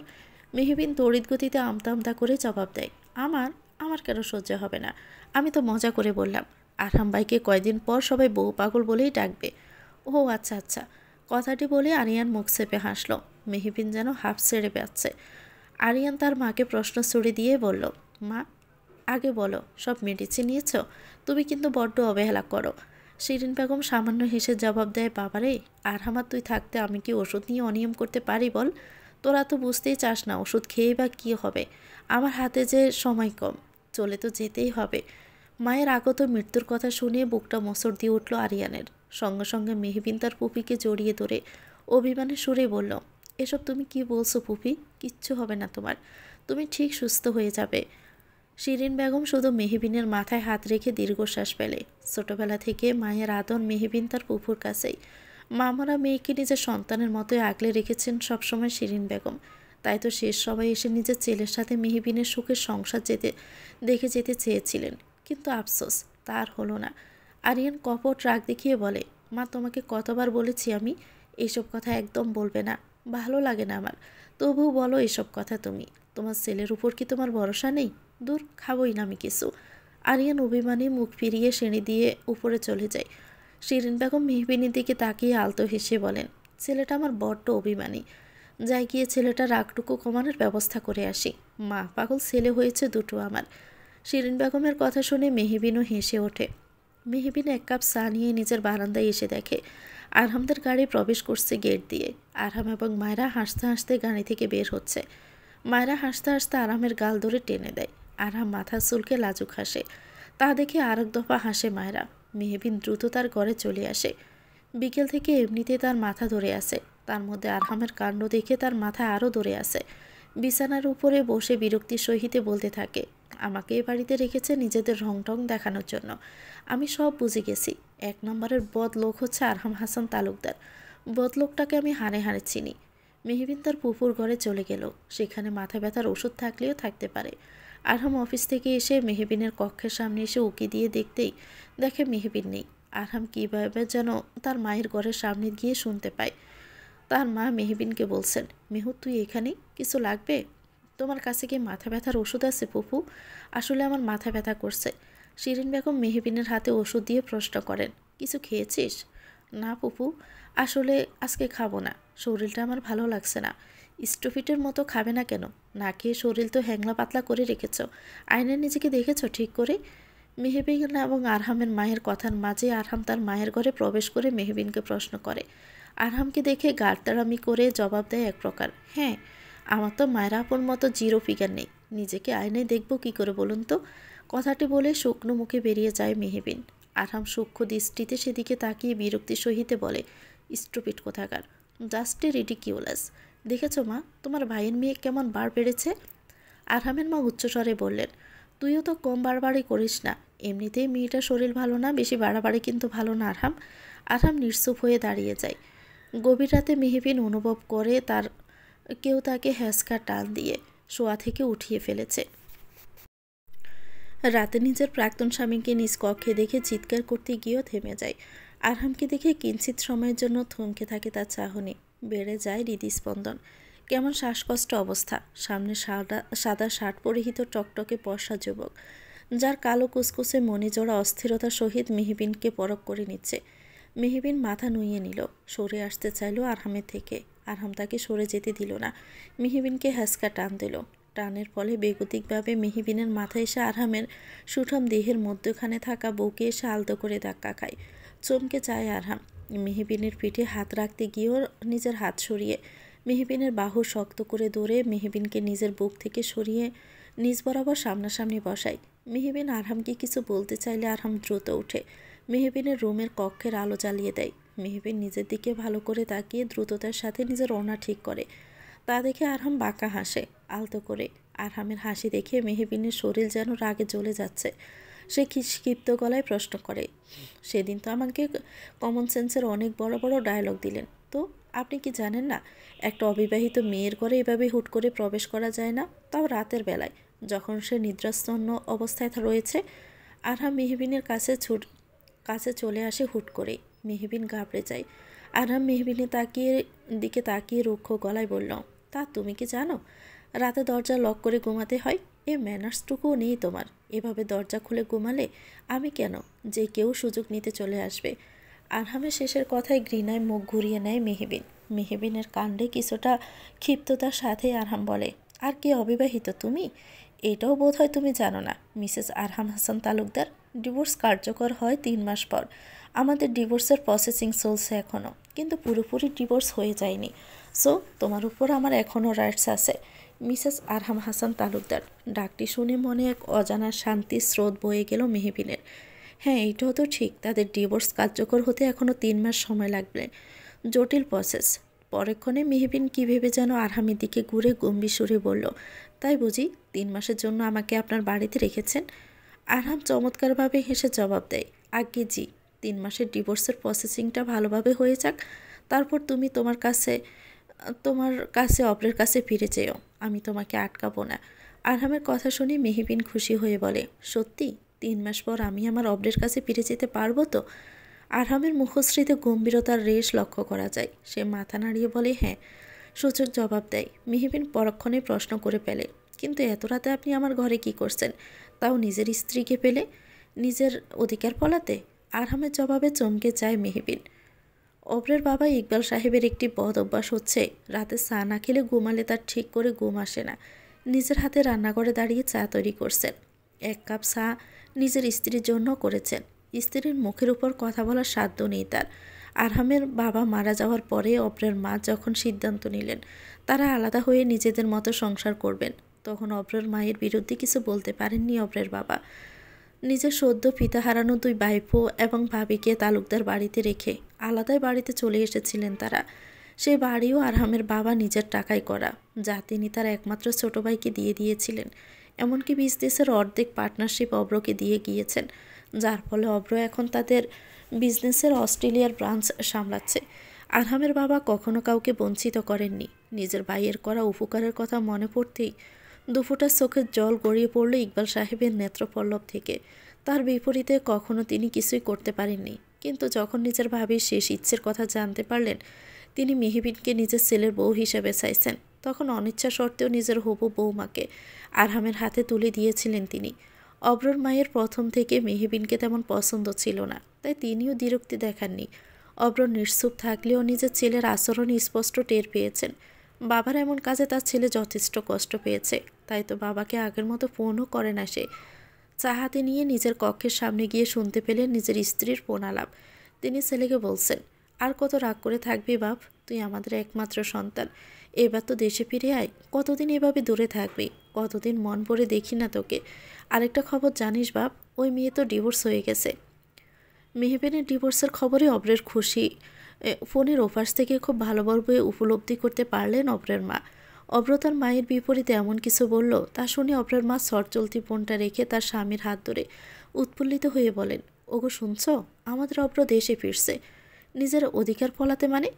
A: মেহবিন তড়িৎ গতিতে আমতা আমতা করে জবাব দেয়, আমার কেন সহ্য হবে না? আমি তো মজা করে বললাম। আরহাম ভাইকে কয়দিন পর সবাই বউ পাগল বলেই ডাকবে। ও আচ্ছা আচ্ছা, কথাটি বলে আরিয়ান মুখ চেপে হাসল। মেহবিন যেন হাফ ছেড়ে বাঁচছে। আরিয়ান তার মাকে প্রশ্ন ছুড়ে দিয়ে বলল, মা আগে বলো, সব মেডিসিন নিয়েছ? তুমি কিন্তু বড্ড অবহেলা করো। শিরিন বেগম সামান্য হেসে জবাব দেয়, বাবারে আরহামাত তুই থাকতে আমি কি ওষুধ নিয়ে অনিয়ম করতে পারি বল? তোরা তো বুঝতেই চাস না ওষুধ খেয়েই বা কী হবে। আমার হাতে যে সময় কম, চলে তো যেতেই হবে। মায়ের আগত মৃত্যুর কথা শুনে বুকটা মোচড় দিয়ে উঠল আরিয়ানের। সঙ্গে সঙ্গে মেহবিন তার পুপিকে জড়িয়ে ধরে অভিমানের সুরে বলল, এসব তুমি কি বলছো পুপি? কিচ্ছু হবে না তোমার, তুমি ঠিক সুস্থ হয়ে যাবে। শিরিন বেগম শুধু মেহবিনের মাথায় হাত রেখে দীর্ঘশ্বাস পেলে। ছোটবেলা থেকে মায়ের আদর মেহবিন তার পুপুর কাছেই। মামারা মেয়েকে নিজের সন্তানের মতোই আগলে রেখেছেন সবসময় শিরিন বেগম। তাই তো শেষ সবাই এসে নিজের ছেলের সাথে মেহবিনের সুখের সংসার দেখে যেতে চেয়েছিলেন। কিন্তু আফসোস, তার হলো না। আরিয়ান কপট রাগ দেখিয়ে বলে, মা তোমাকে কতবার বলেছি আমি এইসব কথা একদম বলবে না, ভালো লাগে না আমার। তবু বলো এসব কথা তুমি। তোমার ছেলের উপর কি তোমার ভরসা নেই? দূর, খাবই না আমি কিছু। আরিয়ান অভিমানী মুখ ফিরিয়ে সিঁড়ি দিয়ে উপরে চলে যায়। শিরিন বেগম মেহবিনের দিকে তাকিয়ে আলতো হেসে বলেন, ছেলেটা আমার বড্ড অভিমানী। যাই গিয়ে ছেলেটা রাগটুকু কমানোর ব্যবস্থা করে আসি। মা পাগল ছেলে হয়েছে দুটো আমার। শিরিন বেগমের কথা শুনে মেহবিনও হেসে ওঠে। মেহবিন এক কাপ চা নিয়ে নিজের বারান্দায় এসে দেখে আরহামদের গাড়ি প্রবেশ করছে গেট দিয়ে। আরহাম এবং মায়রা হাসতে হাসতে গাড়ি থেকে বের হচ্ছে। মায়রা হাসতে হাসতে আরহামের গাল ধরে টেনে দেয়। আরহাম মাথা চুলকে লাজুক হাসে। তা দেখে আরেক দফা হাসে মায়রা। মেহবিন দ্রুত তার ঘরে চলে আসে। বিকেল থেকে এমনিতে তার মাথা ধরে আসে, তার মধ্যে আরহামের কাণ্ড দেখে তার মাথা আরও ধরে আসে। বিছানার উপরে বসে বিরক্তির সহিতে বলতে থাকে, আমাকে এ বাড়িতে রেখেছে নিজেদের রং টং দেখানোর জন্য। আমি সব বুঝে গেছি। এক নম্বরের বদ লোক হচ্ছে আরহাম হাসান তালুকদার। বদলোকটাকে আমি হাড়ে হাড়ে চিনি। মেহবিন তার পুপুর ঘরে চলে গেল। সেখানে মাথা ব্যথার ওষুধ থাকলেও থাকতে পারে। আরহাম অফিস থেকে এসে মেহবিনের কক্ষের সামনে এসে উকি দিয়ে দেখতেই দেখে মেহবিন নেই। আরহাম কীভাবে যেন তার মায়ের ঘরের সামনে গিয়ে শুনতে পায় তার মা মেহবিনকে বলছেন, মেহু তুই এখানে, কিছু লাগবে? তোমার কাছে কি মাথা ব্যথার ওষুধ আছে পুপু? আসলে আমার মাথা ব্যথা করছে। শিরিন বেগম মেহবিনের হাতে ওষুধ দিয়ে প্রশ্ন করেন, কিছু খেয়েছিস? না পুপু, আসলে আজকে খাবো না, শরীরটা আমার ভালো লাগছে না। স্টোফিটের মতো খাবে না কেন? না খেয়ে শরীর তো হ্যাংলা পাতলা করে রেখেছ। আয়নায় নিজেকে দেখেছ ঠিক করে? মেহবিন এবং আরহামের মায়ের কথার মাঝে আরহাম তার মায়ের ঘরে প্রবেশ করে মেহবিনকে প্রশ্ন করে। আরহামকে দেখে গাড়তারামি করে জবাব দেয় এক প্রকার, হ্যাঁ, আমার তো মায়ের আপন মতো জিরো ফিগার নেই, নিজেকে আয়নায় দেখব কি করে বলুন তো? কথাটি বলে শুকনো মুখে বেরিয়ে যায় মেহবিন। আরহাম সূক্ষ্ম দৃষ্টিতে সেদিকে তাকিয়ে বিরক্তির সহিতে বলে, স্টুপিড কোথাকার, জাস্ট রিডিকিউলাস। দেখেছ মা, তোমার ভাইয়ের মেয়ে কেমন বার বেড়েছে? আরহামের মা উচ্চস্বরে বললেন, তুইও তো কম বাড়াবাড়ি করিস না। এমনিতেই মেয়েটার শরীর ভালো না, বেশি বাড়াবাড়ি কিন্তু ভালো না আরহাম। আরহাম নিশ্চুপ হয়ে দাঁড়িয়ে যায়। গভীর রাতে মেহবিন অনুভব করে কেউ তাকে হ্যাঁচকা টান দিয়ে শোয়া থেকে উঠিয়ে ফেলেছে। রাতে নিজের প্রাক্তন স্বামীকে নিজ কক্ষে দেখে চিৎকার করতে গিয়েও থেমে যায়। আরহামকে দেখে কিঞ্চিত সময়ের জন্য থমকে থাকে তার চাহনি। বেড়ে যায় হৃদস্পন্দন। কেমন শ্বাসকষ্ট অবস্থা। সামনে সাদা শার্ট পরিহিত টকটকে পর্ষা যুবক, যার কালো কুচকুচে মণিজোড়া অস্থিরতার সহিত মেহবিনকে পরখ করে নিচ্ছে। মেহবিন মাথা নুইয়ে নিল, সরে আসতে চাইল আরহামের থেকে। আরহাম তাকে সরে যেতে দিল না, মেহবিনকে হ্যাঁচকা টান দিল। টানের ফলে বেগতিকভাবে মেহবিনের মাথা এসে আরহামের সুঠাম দেহের মধ্যখানে থাকা বউকে এসে আলতো করে ধাক্কা খায়। চমকে চায় আরহাম। মেহবিনের পিঠে হাত রাখতে গিয়েও নিজের হাত সরিয়ে মেহবিনের বাহু শক্ত করে ধরে মেহবিনকে নিজের বুক থেকে সরিয়ে নিজ বরাবর সামনাসামনি বসায়। মেহবিন আরহামকে কিছু বলতে চাইলে আরহাম দ্রুত ওঠে। মেহবিনের রুমের কক্ষের আলো জ্বালিয়ে দেয়। মেহবিন নিজের দিকে ভালো করে তাকিয়ে দ্রুততার সাথে নিজের ওড়না ঠিক করে। তা দেখে আরহাম বাঁকা হাসে আলতো করে। আরহামের হাসি দেখে মেহবিনের শরীর যেন রাগে জ্বলে যাচ্ছে। সে ক্ষিপ্ত গলায় প্রশ্ন করে, সেদিন তো আমাকে কমন সেন্সের অনেক বড় বড় ডায়লগ দিলেন, তো আপনি কি জানেন না একটা অবিবাহিত মেয়ের ঘরে এভাবে হুট করে প্রবেশ করা যায় না, তাও রাতের বেলায়, যখন সে নিদ্রাস্তন্ন অবস্থায় রয়েছে? আরহাম মেহবিনের কাছে চলে আসে হুট করে। মেহবিন ঘাবড়ে যায়। আরহাম মেহবিনের দিকে তাকিয়ে রুক্ষ গলায় বলল, তা তুমি কি জানো রাতে দরজা লক করে ঘুমাতে হয়? এ ম্যানার্সটুকুও নেই তোমার। এভাবে দরজা খুলে ঘুমালে আমি কেন, যে কেউ সুযোগ নিতে চলে আসবে। আরহামের শেষের কথায় ঘৃণায় মুখ ঘুরিয়ে নেয় মেহবিন। মেহবিনের কাণ্ডে কিছুটা ক্ষিপ্ততার সাথে আরহাম বলে, আর কি অবিবাহিত তুমি? এটাও বোধ হয় তুমি জানো না মিসেস আরহাম হাসান তালুকদার, ডিভোর্স কার্যকর হয় 3 মাস পর। আমাদের ডিভোর্সের প্রসেসিং চলছে এখনও, কিন্তু পুরোপুরি ডিভোর্স হয়ে যায়নি। সো তোমার উপর আমার এখনও রাইটস আছে। মিসেস আরহাম হাসান তালুকদার ডাকটি শুনে মনে এক অজানা শান্তির স্রোত বয়ে গেল মেহবিনের। হ্যাঁ, এইটাও তো ঠিক, তাদের ডিভোর্স কার্যকর হতে এখনও 3 মাস সময় লাগবে। জটিল প্রসেস। পরক্ষণে মেহবিন কী ভেবে যেন আরহামের দিকে ঘুরে গম্ভীর সুরে বলল, তাই বুঝি 3 মাসের জন্য আমাকে আপনার বাড়িতে রেখেছেন? আরহাম চমৎকারভাবে হেসে জবাব দেয়, আজ্ঞে জি, 3 মাসের ডিভোর্সের প্রসেসিংটা ভালোভাবে হয়ে যাক, তারপর তুমি তোমার কাছে অপরের কাছে ফিরে যেও, আমি তোমাকে আটকাবো না। আরহামের কথা শুনে মেহবিন খুশি হয়ে বলে, সত্যি 3 মাস পর আমি আমার অপরের কাছে ফিরে যেতে পারবো তো? আরহামের মুখশ্রীতে গম্ভীরতার রেশ লক্ষ্য করা যায়। সে মাথা নাড়িয়ে বলে, হ্যাঁ। সূচক জবাব দেয়। মেহবিন পরক্ষণে প্রশ্ন করে ফেলে, কিন্তু এত রাতে আপনি আমার ঘরে কি করছেন, তাও নিজের স্ত্রীকে পেলে, নিজের অধিকার পলাতে? আরহামের জবাবে চমকে যায় মেহবিন। অপরের বাবা ইকবাল সাহেবের একটি বদ অভ্যাস হচ্ছে, রাতে চা না খেলে ঘুমালে তার ঠিক করে ঘুম আসে না। নিজের হাতে রান্নাঘরে দাঁড়িয়ে চা তৈরি করছেন, 1 কাপ চা নিজের স্ত্রীর জন্য করেছেন। স্ত্রীর মুখের উপর কথা বলার সাধ্য নেই তার। আরহামের বাবা মারা যাওয়ার পরে অপরের মা যখন সিদ্ধান্ত নিলেন তারা আলাদা হয়ে নিজেদের মতো সংসার করবেন, তখন অপরের মায়ের বিরুদ্ধে কিছু বলতে পারেননি অপরের বাবা। নিজের সদ্য পিতা হারানো 2 ভাইপো এবং ভাবিকে তালুকদার বাড়িতে রেখে আলাদাই বাড়িতে চলে এসেছিলেন তারা। সেই বাড়িও আরহামের বাবা নিজের টাকায় করা, যা তিনি তার একমাত্র ছোট ভাইকে দিয়ে দিয়েছিলেন। এমনকি বিজনেসের অর্ধেক পার্টনারশিপ অব্রকে দিয়ে গিয়েছেন, যার ফলে অব্র এখন তাদের বিজনেসের অস্ট্রেলিয়ার ব্রাঞ্চ সামলাচ্ছে। আরহামের বাবা কখনো কাউকে বঞ্চিত করেননি। নিজের ভাইয়ের করা উপকারের কথা মনে পড়তেই দুফোঁটা চোখের জল গড়িয়ে পড়ল ইকবাল সাহেবের নেত্রপল্লব থেকে। তার বিপরীতে কখনো তিনি কিছুই করতে পারেননি, কিন্তু যখন নিজের ভাবির শেষ ইচ্ছের কথা জানতে পারলেন তিনি মেহবিনকে নিজের ছেলের বউ হিসেবে চাইছেন, তখন অনিচ্ছা সত্ত্বেও নিজের হবু বৌমাকে আরহামের হাতে তুলে দিয়েছিলেন তিনি। অব্রর মায়ের প্রথম থেকে মেহবিনকে তেমন পছন্দ ছিল না, তাই তিনিও দ্বিরুক্তি দেখাননি। অব্র নিশ্চুপ থাকলেও নিজের ছেলের আচরণ স্পষ্ট টের পেয়েছেন। বাবার এমন কাজে তার ছেলে যথেষ্ট কষ্ট পেয়েছে, তাই তো বাবাকে আগের মতো ফোনও করে না সে। চা হাতে নিয়ে নিজের কক্ষের সামনে গিয়ে শুনতে পেলেন নিজের স্ত্রীর ফোন আলাপ। তিনি ছেলেকে বলছেন, আর কত রাগ করে থাকবি বাপ, তুই আমাদের একমাত্র সন্তান, এবার তো দেশে ফিরে আয়। কতদিন এভাবে দূরে থাকবি, কতদিন মন ভরে দেখি না তোকে। আরেকটা খবর জানিস বাপ, ওই মেয়ে তো ডিভোর্স হয়ে গেছে। মেহবিনের ডিভোর্সের খবরে অব্রের খুশি। ফোনের ওপাশ থেকে খুব ভালোভাবে উপলব্ধি করতে পারলেন অব্রের মা। অব্র তার মায়ের বিপরীতে এমন কিছু বলল, তা শুনে অব্রের মা চলতি ফোনটা রেখে তার স্বামীর হাত ধরে উৎফুল্লিত হয়ে বলেন, ওগো শুনছ, আমাদের অব্র দেশে ফিরছে। নিজের অধিকার পলাতে মানে?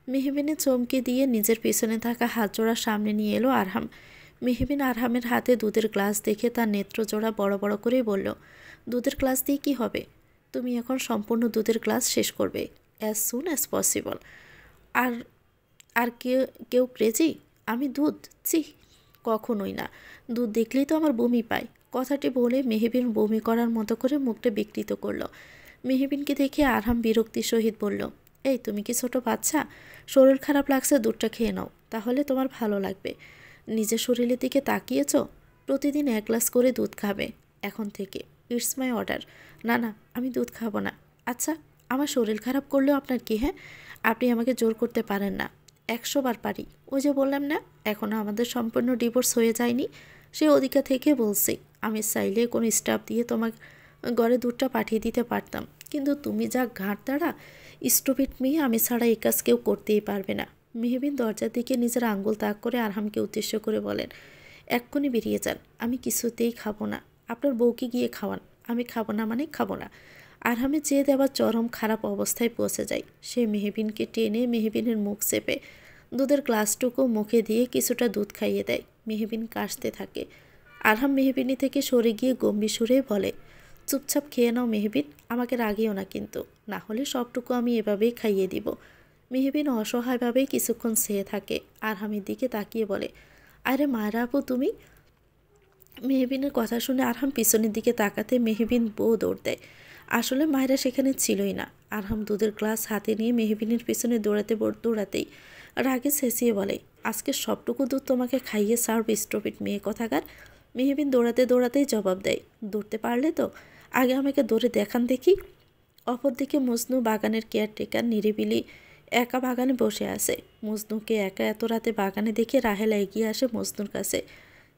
A: মেহবিনে চমকে দিয়ে নিজের পেছনে থাকা হাতজোড়া সামনে নিয়ে এলো আরহাম। মেহবিন আরহামের হাতে দুধের গ্লাস দেখে তার নেত্রজোড়া বড় বড় করে বলল, দুধের গ্লাস দিয়ে কী হবে? তুমি এখন সম্পূর্ণ দুধের গ্লাস শেষ করবে, অ্যাজ সুন অ্যাজ পসিবল। আর আর কেউ ক্রেজি? আমি দুধ? চি, কখনোই না। দুধ দেখলেই তো আমার বমি পায়। কথাটি বলে মেহবিন বমি করার মতো করে মুখটা বিকৃত করল। মেহবিনকে দেখে আরহাম বিরক্তির সহিত বলল, এই তুমি কি ছোট বাচ্চা? শরীর খারাপ লাগছে, দুধটা খেয়ে নাও, তাহলে তোমার ভালো লাগবে। নিজের শরীরের দিকে তাকিয়েছ? প্রতিদিন 1 গ্লাস করে দুধ খাবে এখন থেকে, ইটস মাই অর্ডার। না না, আমি দুধ খাবো না। আচ্ছা, আমার শরীর খারাপ করলেও আপনার কি? হ্যাঁ, আপনি আমাকে জোর করতে পারেন না। 100 বার পারি। ওই যে বললাম না, এখনও আমাদের সম্পূর্ণ ডিভোর্স হয়ে যায়নি। সেই অধিকার থেকে বলছি, আমি চাইলে কোনো স্টাফ দিয়ে তোমার ঘরে দুধটা পাঠিয়ে দিতে পারতাম, কিন্তু তুমি যা ঘাট তাড়া স্টুপিড মেয়ে, আমি ছাড়া এই কাজ কেউ করতেই পারবে না। মেহবিন দরজার দিকে নিজের আঙ্গুল তাক করে আরহামকে উদ্দেশ্য করে বলেন, এক্ষুনি বেরিয়ে যান, আমি কিছুতেই খাবো না। আপনার বউকে গিয়ে খাওয়ান। আমি খাবো না মানে খাবো না। আরহামের চেয়ে দেওয়া চরম খারাপ অবস্থায় পৌঁছে যায়। সে মেহবিনকে টেনে মেহবিনের মুখ চেপে দুধের গ্লাসটুকু মুখে দিয়ে কিছুটা দুধ খাইয়ে দেয়। মেহবিন কাশতে থাকে। আরহাম মেহবিনী থেকে সরে গিয়ে গম্ভীর সুরে বলে, চুপচাপ খেয়ে নাও মেহবিন, আমাকে রাগিও না কিন্তু, না হলে সবটুকু আমি এভাবেই খাইয়ে দিব। মেহবিন অসহায়ভাবেই কিছুক্ষণ চেয়ে থাকে। আরহামের দিকে তাকিয়ে বলে, আরে মায়েরা আপু তুমি? মেহবিনের কথা শুনে আরহাম পিছনের দিকে তাকাতে মেহবিন বউ দৌড় দেয়। আসলে মায়েরা সেখানে ছিলই না। আরহাম দুধের গ্লাস হাতে নিয়ে মেহবিনের পিছনে দৌড়াতেই রাগে চেঁচিয়ে বলে, আজকে সবটুকু দুধ তোমাকে খাইয়ে সার্ভ স্টপিট মেয়ে কথাকার। মেহবিন দৌড়াতেই জবাব দেয়, দৌড়তে পারলে তো আগে আমাকে দৌড়ে দেখান দেখি। অপরদিকে মজনু বাগানের কেয়ারটেকার নিরিবিলি একা বাগানে বসে আছে। মজনুকে একা এত রাতে বাগানে দেখে রাহেলা এগিয়ে আসে মজনুর কাছে,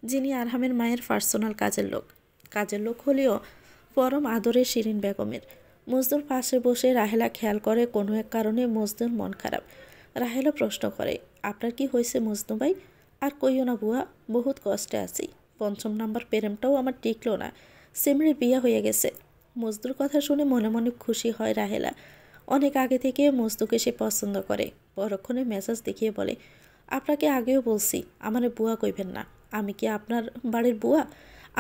A: যিনি আরহামের মায়ের পার্সোনাল কাজের লোক হলেও পরম আদরের শিরিন বেগমের। মজনুর পাশে বসে রাহেলা খেয়াল করে কোনো এক কারণে মজনুর মন খারাপ। রাহেলা প্রশ্ন করে, আপনার কি হয়েছে মজনু ভাই? আর কইও না বুয়া, বহুত কষ্টে আছি। ৫ম নাম্বার প্রেমটাও আমার টিকলো না, সিমরির বিয়ে হয়ে গেছে। মজনুর কথা শুনে মনে মনে খুশি হয় রাহেলা। অনেক আগে থেকে মজনুকে সে পছন্দ করে। পরক্ষণে মেজাজ দেখিয়ে বলে, আপনাকে আগেও বলছি আমারে বুয়া কইবেন না। আমি কি আপনার বাড়ির বুয়া?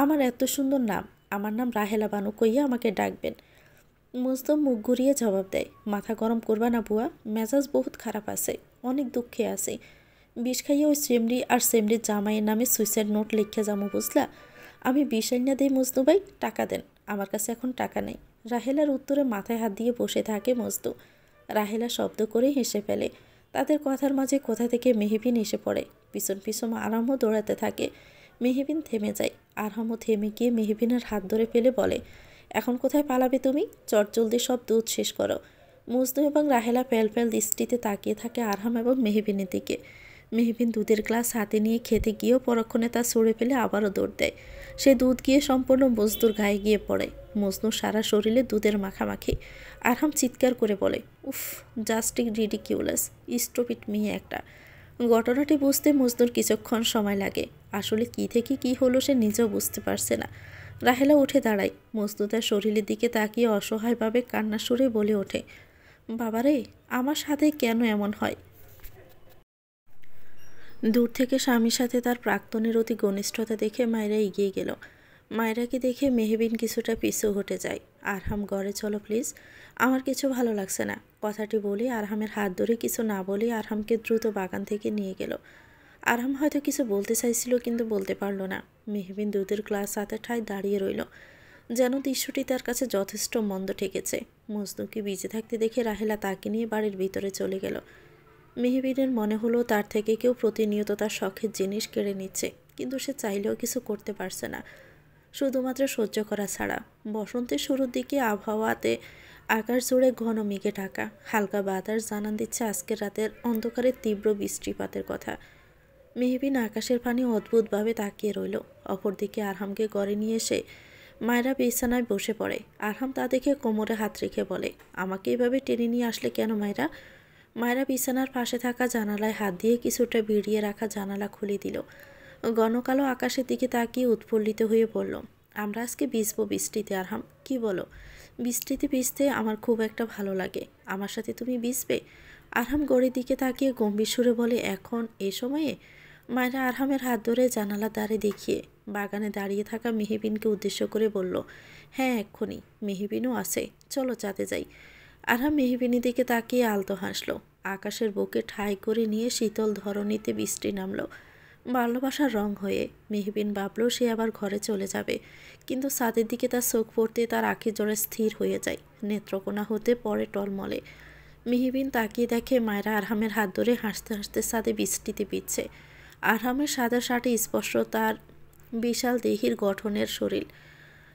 A: আমার এত সুন্দর নাম, আমার নাম রাহেলা বানু কইয়া আমাকে ডাকবেন। মজনু মুখ ঘুরিয়ে জবাব দেয়, মাথা গরম করবা না বুয়া, মেজাজ বহুত খারাপ আছে, অনেক দুঃখে আছে। বিষ খাইয়ে ওই সেমরি আর সেমরির জামাইয়ের নামে সুইসাইড নোট লিখে যাবো বুঝলা। আমি বিষ আইনা দেই মজনু ভাই, টাকা দেন। আমার কাছে এখন টাকা নেই। রাহেলার উত্তরে মাথায় হাত দিয়ে বসে থাকে মজনু। রাহেলা শব্দ করে হেসে ফেলে। তাদের কথার মাঝে কোথা থেকে মেহবিন এসে পড়ে। পিছন আরহামও দৌড়াতে থাকে। মেহবিন থেমে যায়। আরহামও থেমে গিয়ে মেহবিনের হাত ধরে ফেলে বলে, এখন কোথায় পালাবে তুমি? চটজলদি সব দুধ শেষ করো। মজনু এবং রাহেলা প্যাল দৃষ্টিতে তাকিয়ে থাকে আরহাম এবং মেহবিনের দিকে। মেহবিন দুধের গ্লাস হাতে নিয়ে খেতে গিয়েও পরক্ষণে তা সরে ফেলে আবারও দৌড় দেয়। সে দুধ গিয়ে সম্পূর্ণ মজনুর গায়ে গিয়ে পড়ে। মজনুর সারা শরীরে দুধের মাখামাখি। আরহাম চিৎকার করে বলে, উফ, জাস্ট রিডিকিউলাস, স্টুপিড মেয়ে একটা। ঘটনাটি বুঝতে মজনুর কিছুক্ষণ সময় লাগে। আসলে কি থেকে কি হলো সে নিজেও বুঝতে পারছে না। রাহেলা উঠে দাঁড়ায়। মজনু তার শরীরের দিকে তাকিয়ে অসহায়ভাবে কান্নার সুরে বলে ওঠে, বাবারে, আমার সাথে কেন এমন হয়? দূর থেকে স্বামীর সাথে তার প্রাক্তনের অতি ঘনিষ্ঠতা দেখে মায়েরা এগিয়ে গেল। মায়েরাকে দেখে মেহবিন কিছুটা পিছু হটে যায়। আরহাম, ঘরে চলো প্লিজ, আমার কিছু ভালো লাগছে না। কথাটি বলে আরহামের হাত ধরে কিছু না বলে আরহামকে দ্রুত বাগান থেকে নিয়ে গেল। আরহাম হয়তো কিছু বলতে চাইছিল কিন্তু বলতে পারল না। মেহবিন দুধের গ্লাস হাতে ঠায় দাঁড়িয়ে রইল, যেন দৃশ্যটি তার কাছে যথেষ্ট মন্দ ঠেকেছে। মজনুকে ভিজে থাকতে দেখে রাহেলা তাকে নিয়ে বাড়ির ভিতরে চলে গেল। মেহবিনের মনে হলো তার থেকে কেউ প্রতিনিয়ত তার শখের জিনিস কেড়ে নিচ্ছে, কিন্তু সে চাইলেও কিছু করতে পারছে না, শুধুমাত্র সহ্য করা ছাড়া। বসন্তের শুরুর দিকে আবহাওয়াতে আকাশ জুড়ে ঘন মেঘে ঢাকা। হালকা বাতাস জানান দিচ্ছে আজকের রাতের অন্ধকারে তীব্র বৃষ্টিপাতের কথা। মেহবিন আকাশের পানে অদ্ভুতভাবে তাকিয়ে রইল। অপরদিকে আরহামকে ঘরে নিয়ে এসে মায়েরা বিছানায় বসে পড়ে। আরহাম তা দেখে কোমরে হাত রেখে বলে, আমাকে এভাবে টেনে নিয়ে আসলে কেন মায়েরা? মায়েরা বিছানার পাশে থাকা জানালায় হাত দিয়ে কিছুটা ভিড়িয়ে রাখা জানালা খুলে দিল। ঘন কালো আকাশের দিকে তাকিয়ে উৎফুল্লিত হয়ে বলল, আমরা আজকে ভিজবো বৃষ্টিতে। আরহাম, কি বলো? বৃষ্টিতে ভিজতে আমার খুব একটা ভালো লাগে। আমার সাথে তুমি ভিজবে? আরহাম ঘড়ির দিকে তাকিয়ে গম্ভীর সুরে বলে, এখন এ সময়ে? মায়েরা আরহামের হাত ধরে জানালার দ্বারে দেখিয়ে বাগানে দাঁড়িয়ে থাকা মেহবিনকে উদ্দেশ্য করে বলল, হ্যাঁ এক্ষুনি, মেহবিনও আছে, চলো চাঁদে যাই। আরহাম মেহবিনের দিকে তাকিয়ে আলতো হাসলো। আকাশের বুকে ঠাঁই করে নিয়ে শীতল ধরণীতে বৃষ্টি নামলো ভালোবাসার রং হয়ে। মেহবিন ভাবলো সে আবার ঘরে চলে যাবে, কিন্তু ছাদের দিকে তার চোখ পড়তে তার আঁখি জোড়া স্থির হয়ে যায়, নেত্রকোনা হতে পরে টলমলে। মেহবিন তাকিয়ে দেখে মায়েরা আরহামের হাত ধরে হাসতে হাসতে ছাদে বৃষ্টিতে ভিজছে। আরহামের সাদা শার্টে স্পষ্ট তার বিশাল দেহির গঠনের শরীর।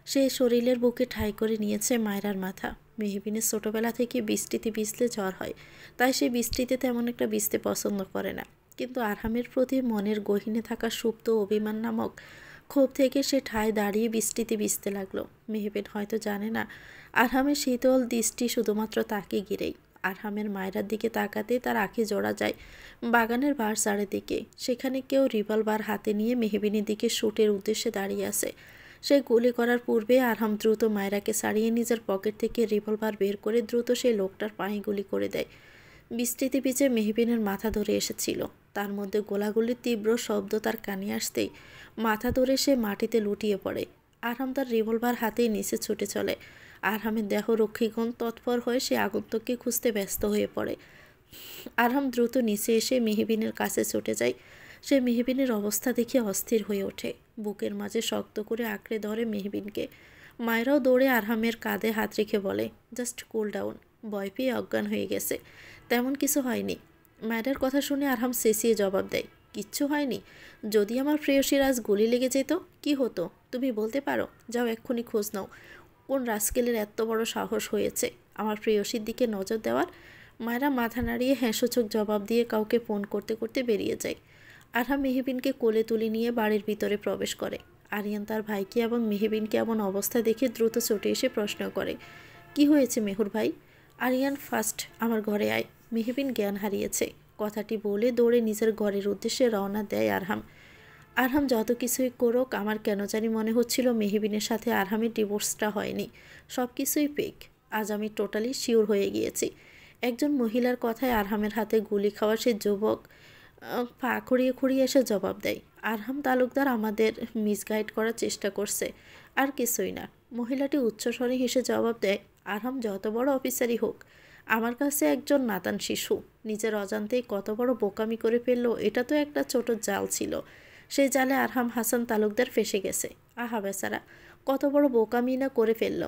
A: সেই শরীরের বুকে ঠাঁই করে নিয়েছে মায়রার মাথা। মেহবিনের ছোটবেলা থেকে বৃষ্টিতে ভিজলে জ্বর হয়, তাই সে বৃষ্টিতে তেমন একটা ভিজতে পছন্দ করে না। কিন্তু আরহামের প্রতি মনের গহীনে থাকা সুপ্ত অভিমান নামক ক্ষোভ থেকে সে ঠায় দাঁড়িয়ে বৃষ্টিতে ভিজতে লাগলো। মেহবিন হয়তো জানে না আরহামের শীতল দৃষ্টি শুধুমাত্র তাকে ঘিরেই। আরহামের মায়েরার দিকে তাকাতে তার আঁখি জোড়া যায় বাগানের বাঁশঝাড়ের দিকে। সেখানে কেউ রিভলভার হাতে নিয়ে মেহবিনের দিকে শুটের উদ্দেশ্যে দাঁড়িয়ে আছে। সে গুলি করার পূর্বে আরহাম দ্রুত মায়রাকে ছাড়িয়ে নিজের পকেট থেকে রিভলভার বের করে দ্রুত সেই লোকটার পায়ে গুলি করে দেয়। বৃষ্টিতে ভিজে মেহবিনের মাথা ধরে এসেছিল, তার মধ্যে গোলাগুলির তীব্র শব্দ তার কানে আসতেই মাথা ধরে সে মাটিতে লুটিয়ে পড়ে। আরহাম তার রিভলভার হাতেই নিচে ছুটে চলে। আরহামের দেহ রক্ষীগণ তৎপর হয়ে সে আগন্তুককে খুঁজতে ব্যস্ত হয়ে পড়ে। আরহাম দ্রুত নিচে এসে মেহবিনের কাছে ছুটে যায়। সে মেহবিনের অবস্থা দেখে অস্থির হয়ে ওঠে, বুকের মাঝে শক্ত করে আঁকড়ে ধরে মেহবিনকে। মায়েরাও দৌড়ে আরহামের কাঁধে হাত রেখে বলে, জাস্ট কুল ডাউন, ভয় পেয়ে অজ্ঞান হয়ে গেছে, তেমন কিছু হয়নি। মায়েরার কথা শুনে আরহাম চেঁচিয়ে জবাব দেয়, কিচ্ছু হয়নি? যদি আমার প্রেয়সীর আজ গুলি লেগে যেত কি হতো তুমি বলতে পারো? যাও এক্ষুনি খোঁজ নাও, কোন রাস্কেলের এত বড় সাহস হয়েছে আমার প্রেয়সীর দিকে নজর দেওয়ার। মায়েরা মাথা নাড়িয়ে হ্যাঁসূচক জবাব দিয়ে কাউকে ফোন করতে করতে বেরিয়ে যায়। আরহাম মেহবিনকে কোলে তুলে নিয়ে বাড়ির ভিতরে প্রবেশ করে। আরিয়ান তার ভাইকে এবং মেহবিনকে এমন অবস্থা দেখে দ্রুত ছুটে এসে প্রশ্ন করে, কি হয়েছে মেহুর ভাই? আরিয়ান, ফার্স্ট আমার ঘরে আয়, মেহবিন জ্ঞান হারিয়েছে। কথাটি বলে দৌড়ে নিজের ঘরের উদ্দেশ্যে রওনা দেয় আরহাম। আরহাম যত কিছুই করুক, আমার কেন জানি মনে হচ্ছিল মেহবিনের সাথে আরহামের ডিভোর্সটা হয়নি, সব কিছুই ফেক। আজ আমি টোটালি শিওর হয়ে গিয়েছি। একজন মহিলার কথায় আরহামের হাতে গুলি খাওয়া সে যুবক পা খুঁড়িয়ে খুঁড়িয়ে এসে জবাব দেয়, আরহাম তালুকদার আমাদের মিসগাইড করার চেষ্টা করছে, আর কিছুই না। মহিলাটি উচ্চস্বরে হেসে জবাব দেয়, আরহাম যত বড় অফিসারই হোক, আমার কাছে একজন নাদান শিশু। নিজের অজান্তেই কত বড় বোকামি করে ফেললো, এটা তো একটা ছোট জাল ছিল। সেই জালে আরহাম হাসান তালুকদার ফেসে গেছে। আহা বেচারা, কত বড় বোকামি না করে ফেলল।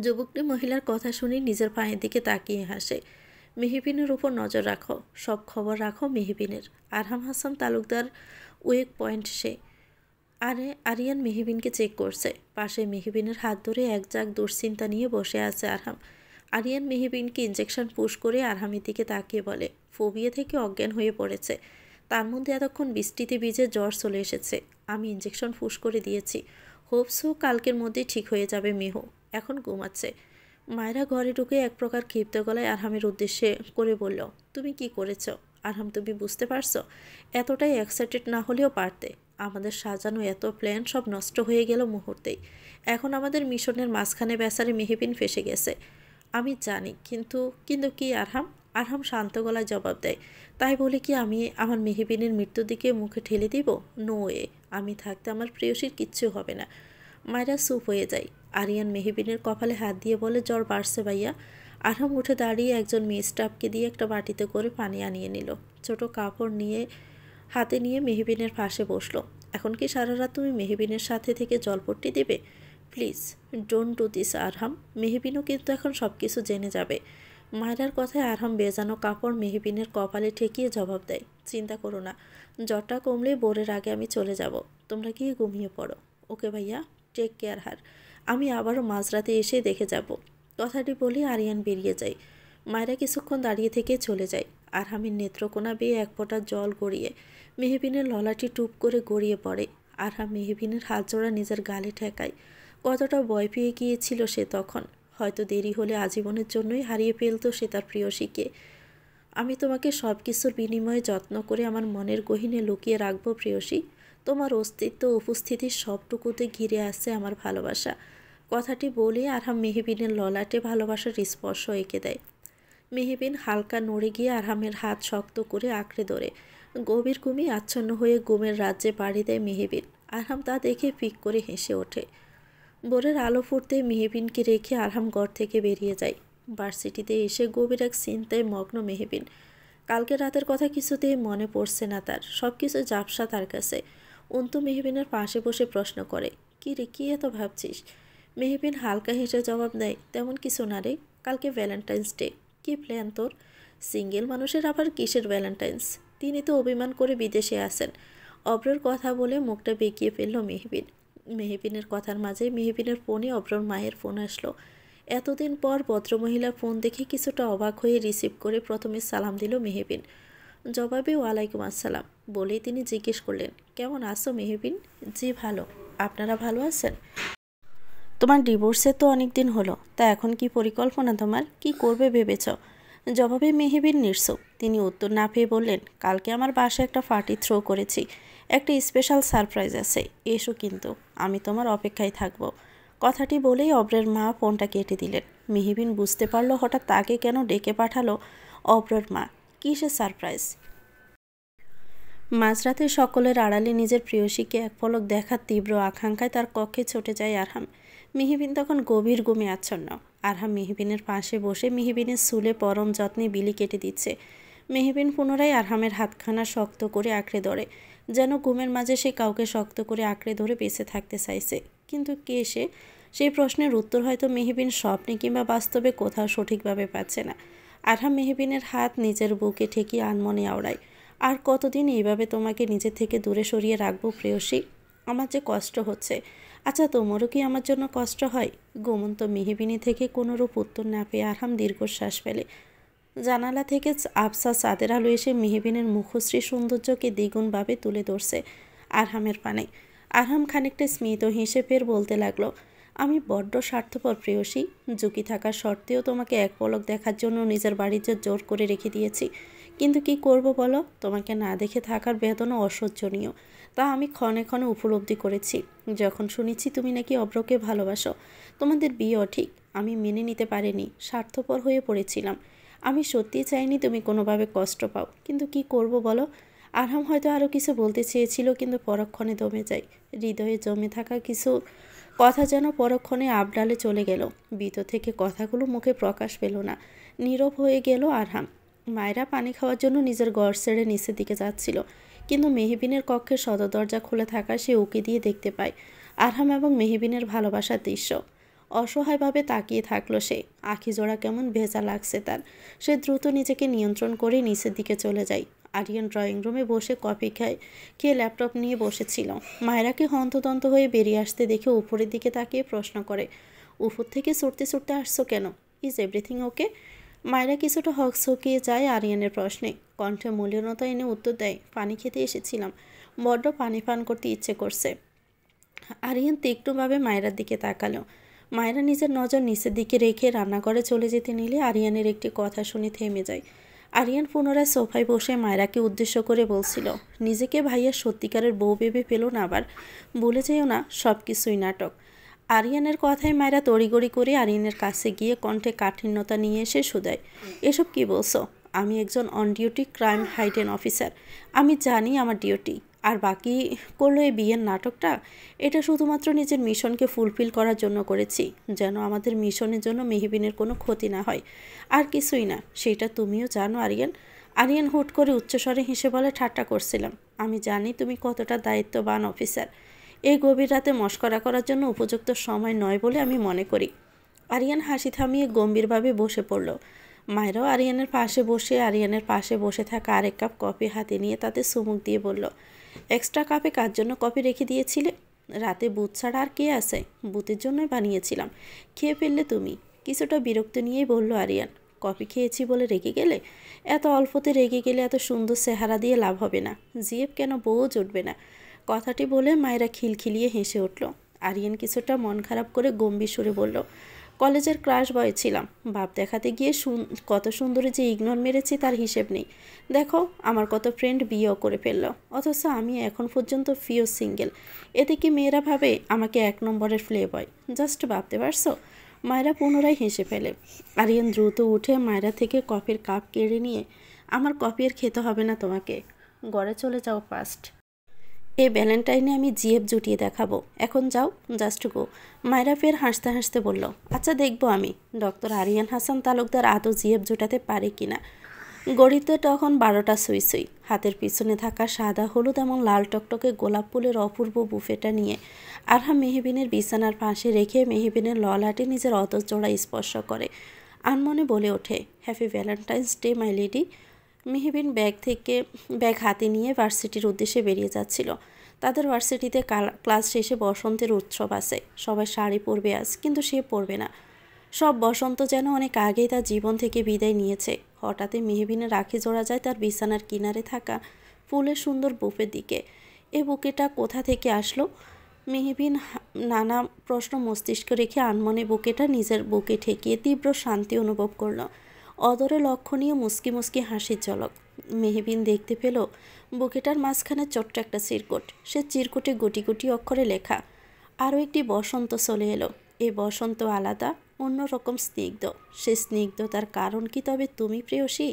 A: যুবকটি মহিলার কথা শুনে নিজের পায়ের দিকে তাকিয়ে হাসে। মেহবিনের উপর নজর রাখো, সব খবর রাখো মেহবিনের। আরহাম হাসান তালুকদার উইক পয়েন্ট সে। আরিয়ান মেহবিনকে চেক করছে। পাশে মেহবিনের হাত ধরে এক জাগ দুশ্চিন্তা নিয়ে বসে আছে আরহাম। আরিয়ান মেহবিনকে ইঞ্জেকশন পুশ করে আরহামের দিকে তাকিয়ে বলে, ফোবিয়া থেকে অজ্ঞান হয়ে পড়েছে, তার মধ্যে এতক্ষণ বৃষ্টিতে ভিজে জ্বর চলে এসেছে। আমি ইঞ্জেকশন পুশ করে দিয়েছি, হোপসো কালকের মধ্যে ঠিক হয়ে যাবে মেহু, এখন ঘুমাচ্ছে। মায়েরা ঘরে ঢুকে এক প্রকার ক্ষিপ্ত গলায় আরহামের উদ্দেশ্যে করে বলল, তুমি কি করেছ আরহাম? তুমি বুঝতে পারছো? এতটাই এক্সাইটেড না হলেও পারতে। আমাদের সাজানো এত প্ল্যান সব নষ্ট হয়ে গেল মুহূর্তেই। এখন আমাদের মিশনের মাঝখানে বেচারে মেহবিন ফেসে গেছে। আমি জানি, কিন্তু কিন্তু কি আরহাম? আরহাম শান্ত গলায় জবাব দেয়, তাই বলে কি আমি আমার মেহবিনের মৃত্যুর দিকে মুখে ঠেলে দিব? নো ওয়ে, আমি থাকতে আমার প্রেয়সীর কিচ্ছু হবে না। মায়েরা চুপ হয়ে যায়। আরিয়ান মেহবিনের কপালে হাত দিয়ে বলে, জ্বর বাড়ছে ভাইয়া। আরহাম উঠে দাঁড়িয়ে একজন মেয়ে স্টাফকে দিয়ে একটা বাটিতে করে পানি আনিয়ে নিল। ছোট কাপড় নিয়ে হাতে নিয়ে মেহবিনের পাশে বসলো। এখন কি সারা রাত তুমি মেহবিনের সাথে থেকে জলপট্টি দেবে? প্লিজ ডোন্ট ডু দিস আরহাম, মেহবিনও কিন্তু এখন সব কিছু জেনে যাবে। মায়েরার কথায় আরহাম বেজানো কাপড় মেহবিনের কপালে ঠেকিয়ে জবাব দেয়, চিন্তা করো না, জ্বরটা কমলে ভোরের আগে আমি চলে যাব, তোমরা গিয়ে ঘুমিয়ে পড়ো। ওকে ভাইয়া, টেক কেয়ার হার, আমি আবারও মাঝরাতে এসে দেখে যাব। কথাটি বলে আরিয়ান বেরিয়ে যায়। মায়েরা কিছুক্ষণ দাঁড়িয়ে থেকে চলে যায়। আরহামের নেত্রকোনা বেয়ে এক ফোঁটা জল গড়িয়ে মেহবিনের ললাটি টুপ করে গড়িয়ে পড়ে। আরহাম মেহবিনের হাত জোড়া নিজের গালে ঠেকায়। কতটা ভয় পেয়ে গিয়েছিল সে তখন, হয়তো দেরি হলে আজীবনের জন্যই হারিয়ে ফেলত সে তার প্রেয়সীকে। আমি তোমাকে সব কিছুর বিনিময়ে যত্ন করে আমার মনের গহীনে লুকিয়ে রাখবো প্রেয়সী, তোমার অস্তিত্ব উপস্থিতির সবটুকুতে ঘিরে আসছে আমার ভালোবাসা। কথাটি বলে আরহাম মেহবিনের ললাটে ভালোবাসার স্পর্শ এঁকে দেয়। মেহবিন হালকা নড়ে গিয়ে আরহামের হাত শক্ত করে আঁকড়ে ধরে। গভীর ঘুমে আচ্ছন্ন হয়ে ঘুমের রাজ্যে পাড়ি দেয় মেহবিন। আরহাম তা দেখে ফিক করে হেসে ওঠে। ভোরের আলো ফুটতে মেহবিনকে রেখে আরহাম ঘর থেকে বেরিয়ে যায়। ভার্সিটিতে এসে গভীর এক চিন্তায় মগ্ন মেহবিন। কালকে রাতের কথা কিছুতেই মনে পড়ছে না তার, সব কিছু ঝাপসা তার কাছে। অন্তু মেহবিনের পাশে বসে প্রশ্ন করে, কী রে, কী এত ভাবছিস? মেহবিন হালকা হেসে জবাব দেয়, তেমন কিছু না রে, কালকে ভ্যালেন্টাইন্স ডে, কী প্ল্যান তোর? সিঙ্গেল মানুষের আবার কিসের ভ্যালেন্টাইন্স? তিনি তো অভিমান করে বিদেশে আসেন। অব্রর কথা বলে মুখটা বেঁকিয়ে ফেলল মেহবিন। মেহবিনের কথার মাঝে মেহবিনের ফোনে অব্রর মায়ের ফোন আসলো। এতদিন পর ভদ্রমহিলা ফোন দেখে কিছুটা অবাক হয়ে রিসিভ করে প্রথমে সালাম দিল মেহবিন। জবাবে ওয়ালাইকুম আসসালাম বলেই তিনি জিজ্ঞেস করলেন, কেমন আছো মেহবিন? জি ভালো, আপনারা ভালো আছেন? তোমার ডিভোর্সের তো অনেক দিন হলো, তা এখন কি পরিকল্পনা তোমার, কি করবে ভেবেছ? জবাবে মেহবিন নির্সুপ। তিনি উত্তর না পেয়ে বললেন, কালকে আমার বাসায় একটা পার্টি থ্রো করেছি, একটা স্পেশাল সারপ্রাইজ আছে, এসো কিন্তু, আমি তোমার অপেক্ষায় থাকবো। কথাটি বলেই অব্রের মা ফোনটা কেটে দিলেন। মেহবিন বুঝতে পারলো হঠাৎ তাকে কেন ডেকে পাঠালো অব্রের মা। কিসের সারপ্রাইজ? মাঝরাতে সকলের আড়ালে নিজের প্রেয়সীকে এক পলক দেখার তীব্র আকাঙ্ক্ষায় তার কক্ষে ছুটে যায় আরহাম। মেহবিন তখন গভীর ঘুমে আচ্ছন্ন। আরহাম মেহবিনের পাশে বসে মেহবিনের চুলে পরম যত্নে বিলি কেটে দিচ্ছে। মেহবিন পুনরায় আরহামের হাতখানা শক্ত করে আঁকড়ে ধরে, যেন ঘুমের মাঝে সে কাউকে শক্ত করে আঁকড়ে ধরে বেঁচে থাকতে চাইছে। কিন্তু কে সে? সেই প্রশ্নের উত্তর হয়তো মেহবিন স্বপ্নে কিংবা বাস্তবে কোথাও সঠিকভাবে পাচ্ছে না। আরহাম মেহবিনের হাত নিজের বুকে ঠেকিয়ে আনমনে আওড়ায়। আর কতদিন এইভাবে তোমাকে নিজের থেকে দূরে সরিয়ে রাখবো প্রেয়সী? আমার যে কষ্ট হচ্ছে। আচ্ছা, তোমারও কি আমার জন্য কষ্ট হয়? ঘুমন্ত মেহবিনী থেকে কোনোরূপ উত্তর না পেয়ে আরহাম দীর্ঘশ্বাস ফেলে। জানালা থেকে আবছা চাঁদের আলো এসে মেহবিনের মুখশ্রী সৌন্দর্যকে দ্বিগুণভাবে তুলে ধরছে আরহামের পানে। আরহাম খানিকটা স্মিত হেসে ফের বলতে লাগলো, আমি বড্ড স্বার্থপর প্রেয়সী। ঝুঁকি থাকার সত্ত্বেও তোমাকে এক পলক দেখার জন্য নিজের বাড়িতে জোর করে রেখে দিয়েছি। কিন্তু কি করব বলো, তোমাকে না দেখে থাকার বেদনা অসহ্যনীয়। তা আমি ক্ষণে ক্ষণে উপলব্ধি করেছি যখন শুনেছি তুমি নাকি অভ্রকে ভালোবাসো। তোমাদের বিয়েও ঠিক আমি মেনে নিতে পারিনি, স্বার্থপর হয়ে পড়েছিলাম। আমি সত্যিই চাইনি তুমি কোনোভাবে কষ্ট পাও, কিন্তু কি করব বলো? আরহাম হয়তো আরও কিছু বলতে চেয়েছিল, কিন্তু পরক্ষণে দমে যায়। হৃদয়ে জমে থাকা কিছু কথা যেন পরক্ষণে আবডালে চলে গেল। ভিতর থেকে কথাগুলো মুখে প্রকাশ পেল না। নীরব হয়ে গেল আরহাম। মায়েরা পানি খাওয়ার জন্য নিজের ঘর ছেড়ে নিচের দিকে যাচ্ছিল, কিন্তু মেহবিনের কক্ষের সদর দরজা খুলে থাকা সে উকি দিয়ে দেখতে পায় আরহাম এবং মেহবিনের ভালোবাসার দৃশ্য। অসহায়ভাবে তাকিয়ে থাকলো সে। আঁখি জোড়া কেমন ভেজা লাগছে তার। সে দ্রুত নিজেকে নিয়ন্ত্রণ করে নিচের দিকে চলে যায়। আরিয়ান ড্রয়িং রুমে বসে কফি খেয়ে ল্যাপটপ নিয়ে বসেছিল। মায়েরাকে হন্তদন্ত হয়ে বেরিয়ে আসতে দেখে উপরের দিকে তাকিয়ে প্রশ্ন করে, উপর থেকে ছুটতে ছুটতে আসছো কেন? Is everything okay? মায়েরা কিছুটা হকচকিয়ে যায় আরিয়ানের প্রশ্নে। কণ্ঠে মলিনতা এনে উত্তর দেয়, পানি খেতে এসেছিলাম, বড্ড পানি পান করতে ইচ্ছে করছে। আরিয়ান তীক্ষ্ণভাবে মায়েরার দিকে তাকালো। মায়েরা নিজের নজর নিচের দিকে রেখে রান্নাঘরে চলে যেতে নিলে আরিয়ানের একটি কথা শুনে থেমে যায়। আরিয়ান পুনরায় সোফায় বসে মায়েরাকে উদ্দেশ্য করে বলছিল, নিজেকে ভাইয়ার সত্যিকারের বউ ভেবে পেল না আবার? ভুলে যেও না, সব কিছুই নাটক। আরিয়ানের কথায় মায়েরা তড়িগড়ি করে আরিয়ানের কাছে গিয়ে কণ্ঠে কাঠিন্যতা নিয়ে এসে শুধায়, এসব কি বলছো? আমি একজন অন ডিউটি ক্রাইম হাইডেন অফিসার। আমি জানি আমার ডিউটি। আর বাকি করলো এই বিয়ের নাটকটা। এটা শুধুমাত্র নিজের মিশনকে ফুলফিল করার জন্য করেছি, যেন আমাদের মিশনের জন্য মেহবিনের কোনো ক্ষতি না হয়, আর কিছুই না। সেটা তুমিও জানো আরিয়ান। আরিয়ান হুট করে উচ্চস্বরে হেসে বলে, ঠাট্টা করছিলাম। আমি জানি তুমি কতটা দায়িত্ববান অফিসার। এই গভীর রাতে মশকরা করার জন্য উপযুক্ত সময় নয় বলে আমি মনে করি। আরিয়ান হাসি থামিয়ে গম্ভীরভাবে বসে পড়ল। মায়েরাও আরিয়ানের পাশে বসে থাকা আরেক কাপ কফি হাতে নিয়ে তাতে চুমুক দিয়ে বলল, এক্সট্রা কাপে কার জন্য কফি রেখে দিয়েছিলে? রাতে বুথ ছাড়া আর কে আছে? বুথের জন্যই বানিয়েছিলাম। খেয়ে ফেললে তুমি। কিছুটা বিরক্ত নিয়েই বলল আরিয়ান, কফি খেয়েছি বলে রেগে গেলে? এত অল্পতে রেগে গেলে এত সুন্দর চেহারা দিয়ে লাভ হবে না। জিএফ কেন, বউও জুটবে না। কথাটি বলে মায়েরা খিলখিলিয়ে হেসে উঠল। আরিয়ান কিছুটা মন খারাপ করে গম্ভীর সুরে বলল, কলেজের ক্রাশ বয় ছিলাম। বাপ দেখাতে গিয়ে কত সুন্দরী যে ইগনোর মেরেছি তার হিসেব নেই। দেখো আমার কত ফ্রেন্ড বিয়েও করে ফেলল, অথচ আমি এখন পর্যন্ত ফিও সিঙ্গেল। এতে কি মেয়েরা ভাবে আমাকে এক নম্বরের প্লে বয়? জাস্ট ভাবতে পারছো? মায়েরা পুনরায় হেসে ফেলে। আরিয়ান দ্রুত উঠে মায়েরা থেকে কফির কাপ কেড়ে নিয়ে, আমার কফি আর খেতে হবে না তোমাকে, ঘরে চলে যাও ফার্স্ট। এই ভ্যালেন্টাইনে আমি জিএফ জুটিয়ে দেখাবো। এখন যাও, জাস্ট গো। মায়েরা ফের হাসতে হাসতে বলল, আচ্ছা দেখবো আমি ডক্টর আরিয়ান হাসান তালুকদার আদৌ জিএফ জোটাতে পারে কিনা। গড়িতে তখন 12টা সুই সুই। হাতের পিছনে থাকা সাদা হলুদ এবং লাল টকটকে গোলাপ ফুলের অপূর্ব বুফেটা নিয়ে আরহাম মেহবিনের বিছানার পাশে রেখে মেহবিনের ললাটে নিজের অতজোড়া স্পর্শ করে আনমনে বলে ওঠে, happy Valentine's day my lady. Mehbin bag হাতে নিয়ে ভার্সিটির উদ্দেশ্যে বেরিয়ে যাচ্ছিল। তাদের ভার্সিটিতে ক্লাস শেষে বসন্তের উৎসব আছে। সবাই শাড়ি পরবে আজ, কিন্তু সে পরবে না। সব বসন্ত যেন অনেক আগেই তার জীবন থেকে বিদায় নিয়েছে। হঠাৎই মেহবিনের আঁখি জোড়া যায় তার বিছানার কিনারে থাকা ফুলের সুন্দর বুফের দিকে। এ বুকেটা কোথা থেকে আসলো? মেহবিন নানা প্রশ্ন মস্তিষ্কে রেখে আনমনে বুকেটা নিজের বুকে ঠেকিয়ে তীব্র শান্তি অনুভব করল। অদরে লক্ষণীয় মুস্কি মুস্কি হাসির ঝলক। মেহবিন দেখতে পেল বুকেটার মাঝখানে ছোট্ট একটা চিরকুট। সে চিরকুটে গুটি গুটি অক্ষরে লেখা, আরও একটি বসন্ত চলে এলো। এ বসন্ত আলাদা, অন্যরকম স্নিগ্ধ। সে স্নিগ্ধতার কারণ কি তবে তুমি প্রেয়সী?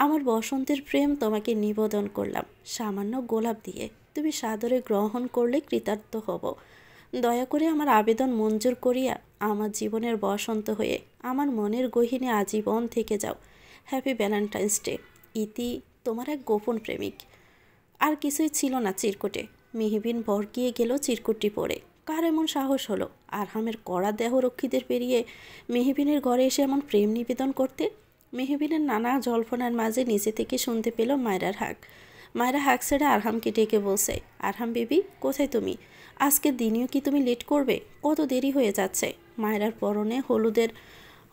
A: আমার বসন্তের প্রেম তোমাকে নিবেদন করলাম সামান্য গোলাপ দিয়ে। তুমি সাদরে গ্রহণ করলে কৃতার্থ হব। দয়া করে আমার আবেদন মঞ্জুর করিয়া আমার জীবনের বসন্ত হয়ে আমার মনের গহীনে আজীবন থেকে যাও। Happy Valentine's day. ইতি, তোমার এক গোপন প্রেমিক। আর কিছুই ছিল না চিরকুটে। মেহবিন ভরকিয়ে গেল চিরকুটটি পড়ে। কার এমন সাহস হলো আরহামের কড়া দেহরক্ষীদের পেরিয়ে মেহবিনের ঘরে এসে এমন প্রেম নিবেদন করতে? মেহবিনের নানা জল্পনার মাঝে নিজে থেকে শুনতে পেল মায়রার হাঁক। মায়রা হাঁক ছেড়ে আরহামকে ডেকে বলছে, আরহাম বেবি, কোথায় তুমি? আজকের দিনেও কি তুমি লেট করবে? কত দেরি হয়ে যাচ্ছে। মায়রার পরনে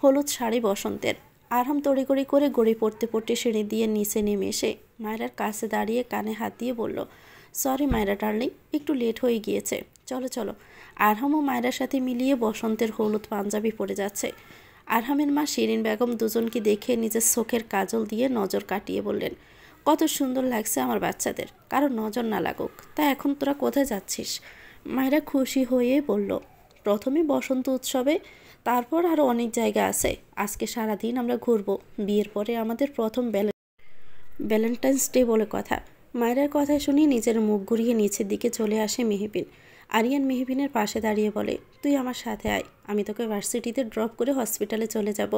A: হলুদ শাড়ি বসন্তের। আরহাম তড়িঘড়ি করে গড়ি পড়তে পড়তে সিঁড়ি দিয়ে নিচে নেমে এসে মায়রার কাছে দাঁড়িয়ে কানে হাত দিয়ে বলল, সরি মায়রা ডার্লিং, একটু লেট হয়ে গিয়েছে, চলো চলো। আরহামও মায়রার সাথে মিলিয়ে বসন্তের হলুদ পাঞ্জাবি পরে যাচ্ছে। আরহামের মা শিরিন বেগম দুজনকে দেখে নিজের চোখের কাজল দিয়ে নজর কাটিয়ে বললেন, কত সুন্দর লাগছে আমার বাচ্চাদের, কারো নজর না লাগুক। তা এখন তোরা কোথায় যাচ্ছিস? মায়েরা খুশি হয়ে বলল, প্রথমে বসন্ত উৎসবে, তারপর আরও অনেক জায়গা আছে। আজকে সারাদিন আমরা ঘুরবো। বিয়ের পরে আমাদের প্রথম ভ্যালেন্টাইন্স ডে বলে কথা। মায়েরার কথা শুনে নিজের মুখ ঘুরিয়ে নিচের দিকে চলে আসে মেহবিন। আরিয়ান মেহবিনের পাশে দাঁড়িয়ে বলে, তুই আমার সাথে আয়, আমি তোকে ভার্সিটিতে ড্রপ করে হসপিটালে চলে যাব।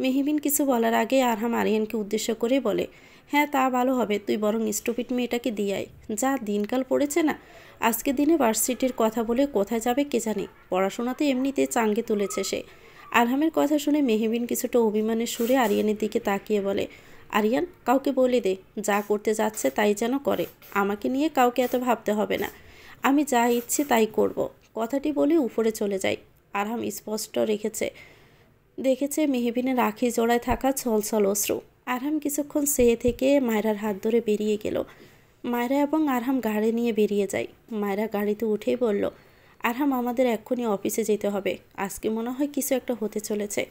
A: মেহবিন কিছু বলার আগে আরহাম আরিয়ানকে উদ্দেশ্য করে বলে, হ্যাঁ তা ভালো হবে, তুই বরং স্টুপিড মেয়েটাকে দিয়ে আয়। যা দিনকাল পড়েছে না, আজকে দিনে ভার্সিটির কথা বলে কোথায় যাবে কে জানে। পড়াশোনাতে এমনিতে চাঙ্গে তুলেছে সে। আরহামের কথা শুনে মেহবিন কিছুটা অভিমানের সুরে আরিয়ানের দিকে তাকিয়ে বলে, আরিয়ান, কাউকে বলে দে যা করতে যাচ্ছে তাই যেন করে। আমাকে নিয়ে কাউকে এত ভাবতে হবে না, আমি যা ইচ্ছে তাই করব। কথাটি বলে উপরে চলে যায়। আরহাম স্পষ্ট দেখেছে মেহবিনের আখি জোড়ায় থাকা ছলছল অশ্রু। আরহাম কিছুক্ষণ চেয়ে থেকে মায়রার হাত ধরে বেরিয়ে গেল। মায়রা এবং আরহাম গাড়ি নিয়ে বেরিয়ে যায়। মায়রা গাড়িতে উঠেই বলল, আরহাম, আমাদের এক্ষুনি অফিসে যেতে হবে। আজকে মনে হয় কিছু একটা হতে চলেছে।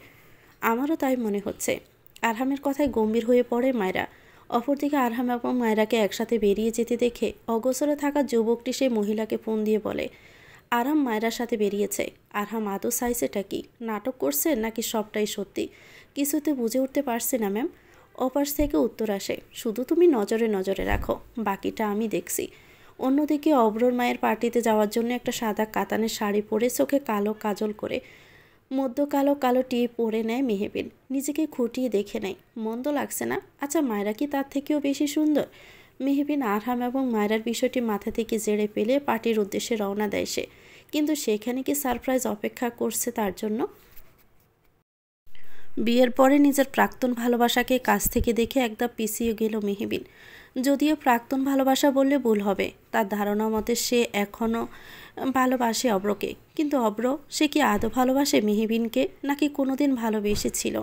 A: আমারও তাই মনে হচ্ছে। আরহামের কথায় গম্ভীর হয়ে পড়ে মায়রা। অপরদিকে আরহাম এবং মায়রাকে একসাথে বেরিয়ে যেতে দেখে অগোচরে থাকা যুবকটি সেই মহিলাকে ফোন দিয়ে বলে, আরহাম মায়রার সাথে বেরিয়েছে। আরহাম আদৌ চাইছেটা কি? নাটক করছে নাকি সবটাই সত্যি? কিছুতে বুঝে উঠতে পারছি না ম্যাম। অপাশ থেকে উত্তর আসে, শুধু তুমি নজরে নজরে রাখো, বাকিটা আমি দেখছি। অন্যদিকে অব্রর মায়ের পার্টিতে যাওয়ার জন্য একটা সাদা কাতানের শাড়ি পরে চোখে কালো কাজল করে মধ্য কালো কালো টিপ পরে নেয় মেহবিন। নিজেকে খুঁটিয়ে দেখে নেয়, মন্দ লাগছে না। আচ্ছা, মায়রা কি তার থেকেও বেশি সুন্দর? মেহবিন আরহাম এবং মায়রার বিষয়টি মাথা থেকে জেড়ে পেলে পার্টির উদ্দেশ্যে রওনা দেয় সে। কিন্তু সেখানে কি সারপ্রাইজ অপেক্ষা করছে তার জন্য? বিয়ের পরে নিজের প্রাক্তন ভালোবাসাকে কাছ থেকে দেখে একদম পিছিয়ে গেল মেহবিন। যদিও প্রাক্তন ভালোবাসা বললে ভুল হবে, তার ধারণা মতে সে এখনও ভালোবাসে অব্রকে। কিন্তু অব্র, সে কি আদৌ ভালোবাসে মেহবিনকে, নাকি কোনোদিন ভালোবেসেছিল?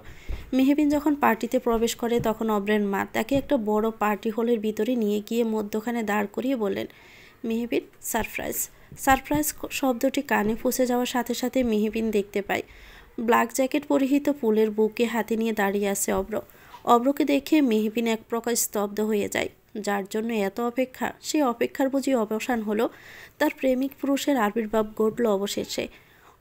A: মেহবিন যখন পার্টিতে প্রবেশ করে তখন অব্রের মা তাকে একটা বড় পার্টি হলের ভিতরে নিয়ে গিয়ে মধ্যখানে দাঁড় করিয়ে বললেন, মেহবিন, সারপ্রাইজ। সারপ্রাইজ শব্দটি কানে ফুঁসে যাওয়ার সাথে সাথে মেহবিন দেখতে পায় ব্ল্যাক জ্যাকেট পরিহিত ফুলের বুকে হাতে নিয়ে দাঁড়িয়ে আছে অব্র। অব্রকে দেখে মেহবিন এক প্রকার স্তব্ধ হয়ে যায়। যার জন্য এত অপেক্ষা, সেই অপেক্ষার বুঝি অবসান হলো। তার প্রেমিক পুরুষের আবির্ভাব ঘটল অবশেষে।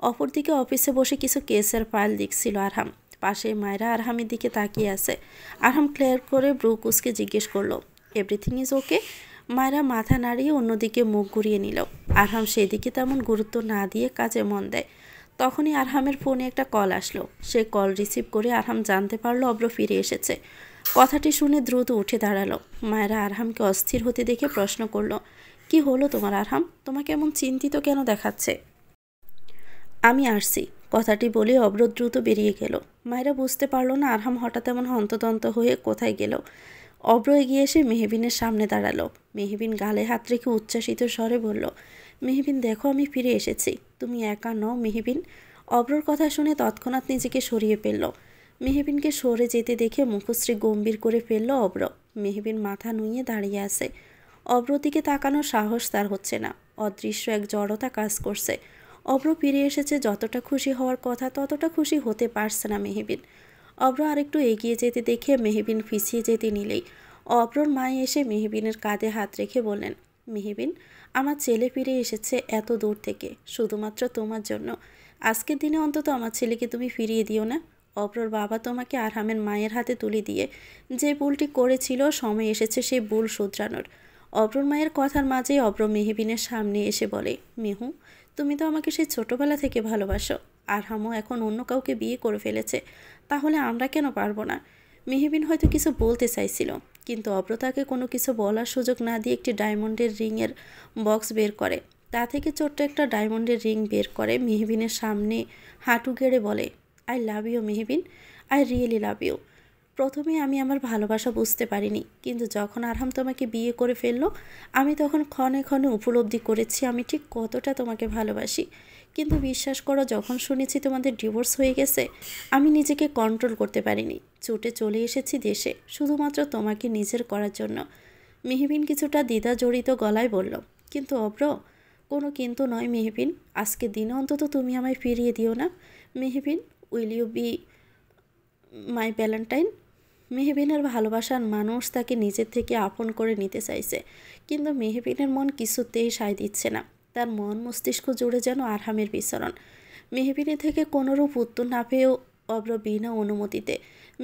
A: অপরদিকে অফিসে বসে কিছু কেসের ফাইল দেখছিল আরহাম। পাশে মায়রা আরহামের দিকে তাকিয়ে আছে। আরহাম ক্লিয়ার করে ব্রু কুচকে জিজ্ঞেস করলো, এভরিথিং ইজ ওকে? মায়রা মাথা নাড়িয়ে অন্যদিকে মুখ ঘুরিয়ে নিল। আরহাম সেদিকে তেমন গুরুত্ব না দিয়ে কাজে মন দেয়। তখনই আরহামের ফোনে একটা কল আসলো। সে কল রিসিভ করে আরহাম জানতে পারলো অব্র ফিরে এসেছে। কথাটি শুনে দ্রুত উঠে দাঁড়ালো। মায়েরা আরহামকে অস্থির হতে দেখে প্রশ্ন করলো, কি হলো তোমার আরহাম? তোমাকে এমন চিন্তিত কেন দেখাচ্ছে? আমি আসছি, কথাটি বলে অব্র দ্রুত বেরিয়ে গেল। মায়েরা বুঝতে পারলো না আরহাম হঠাৎ এমন হন্তদন্ত হয়ে কোথায় গেল। অব্র এগিয়ে এসে মেহবিনের সামনে দাঁড়ালো। মেহবিন গালে হাত রেখে উচ্ছ্বাসিত স্বরে বলল, মেহবিন দেখো, আমি ফিরে এসেছি। তুমি একা নও মেহবিন। অব্রর কথা শুনে তৎক্ষণাৎ নিজেকে সরিয়ে ফেলল। মেহবিনকে সরে যেতে দেখে মুখশ্রী গম্ভীর করে ফেলল অব্র। মেহবিন মাথা নুইয়ে দাঁড়িয়ে আছে। অব্রর দিকে তাকানোর সাহস তার হচ্ছে না। অদৃশ্য এক জড়তা কাজ করছে। অব্র ফিরে এসেছে, যতটা খুশি হওয়ার কথা ততটা খুশি হতে পারছে না মেহবিন। অব্র আরেকটু এগিয়ে যেতে দেখে মেহবিন পিছিয়ে যেতে নিলেই অব্রর মা এসে মেহবিনের কাঁধে হাত রেখে বললেন, মেহবিন, আমার ছেলে ফিরে এসেছে এত দূর থেকে, শুধুমাত্র তোমার জন্য। আজকের দিনে অন্তত আমার ছেলেকে তুমি ফিরিয়ে দিও না। অব্রর বাবা তোমাকে আরহামের মায়ের হাতে তুলে দিয়ে যে ভুলটি করেছিল, সময় এসেছে সেই ভুল শুধরানোর। অব্রর মায়ের কথার মাঝেই অব্র মেহবিনের সামনে এসে বলে, মেহু, তুমি তো আমাকে সেই ছোটবেলা থেকে ভালোবাসো। আরহামও এখন অন্য কাউকে বিয়ে করে ফেলেছে, তাহলে আমরা কেন পারবো না? মেহবিন হয়তো কিছু বলতে চাইছিল, কিন্তু অব্র তাকে কোনো কিছু বলার সুযোগ না দিয়ে একটি ডায়মন্ডের রিংয়ের বক্স বের করে তা থেকে ছোট্ট একটা ডায়মন্ডের রিং বের করে মেহবিনের সামনে হাঁটু গেড়ে বলে, I love you Mehbin, I really love you. প্রথমে আমি আমার ভালোবাসা বুঝতে পারিনি, কিন্তু যখন আরহাম তোমাকে বিয়ে করে ফেললো আমি তখন ক্ষণে ক্ষণে উপলব্ধি করেছি আমি ঠিক কতটা তোমাকে ভালোবাসি। কিন্তু বিশ্বাস করো, যখন শুনেছি তোমাদের ডিভোর্স হয়ে গেছে আমি নিজেকে কন্ট্রোল করতে পারিনি, ছুটে চলে এসেছি দেশে শুধুমাত্র তোমাকে নিজের করার জন্য। মেহবিন কিছুটা দ্বিধা জড়িত গলায় বলল, কিন্তু অব্র। কোনো কিন্তু নয় মেহবিন, আজকে দিনে অন্তত তুমি আমায় ফিরিয়ে দিও না Mehbin. Will you be my valentine? মেহবিনের ভালোবাসার মানুষ তাকে নিজের থেকে আপন করে নিতে চাইছে, কিন্তু মেহবিনের মন কিছুতেই সায় দিচ্ছে না। তার মন মস্তিষ্ক জুড়ে যেন আরহামের বিচরণ। মেহবিনের থেকে কোনোরূপ উত্তর না পেয়েও অব্র বিনা অনুমতিতে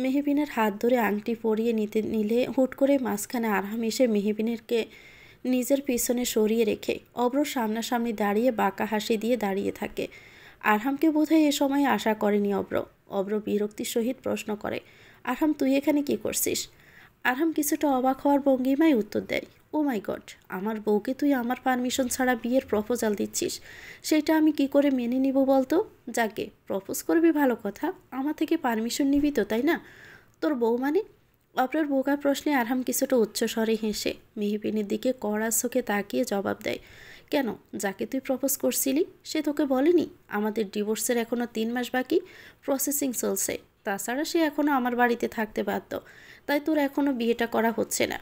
A: মেহবিনের হাত ধরে আংটি পরিয়ে নিলে হুট করে মাঝখানে আরহাম এসে মেহবিনেরকে নিজের পিছনে সরিয়ে রেখে অব্র সামনাসামনি দাঁড়িয়ে বাঁকা হাসি দিয়ে দাঁড়িয়ে থাকে। আরহামকে বোধহয় এ সময় আশা করেনি অব্র বিরক্তির সহিত প্রশ্ন করে, আরহাম তুই এখানে কি করছিস? আরহাম কিছুটা অবাক হওয়ার ভঙ্গিমায় উত্তর দেয়, ও মাই গড, আমার বউকে তুই আমার পারমিশন ছাড়া বিয়ের প্রপোজাল দিচ্ছিস, সেটা আমি কি করে মেনে নিব বলতো? যাকে প্রপোজ করবি ভালো কথা, আমার থেকে পারমিশন নিবি তো, তাই না? তোর বউ মানে? অপরের বোকা প্রশ্নে আরহাম কিছুটা উচ্চস্বরে হেসে মেহবিনের দিকে কড়া চোখে তাকিয়ে জবাব দেয়, কেন, যাকে তুই প্রপোজ করছিলি সে তোকে বলেনি আমাদের ডিভোর্সের এখনও 3 মাস বাকি, প্রসেসিং চলছে, তাছাড়া সে এখনও আমার বাড়িতে থাকতে বাধ্য, তাই তোর এখনও বিয়েটা করা হচ্ছে না।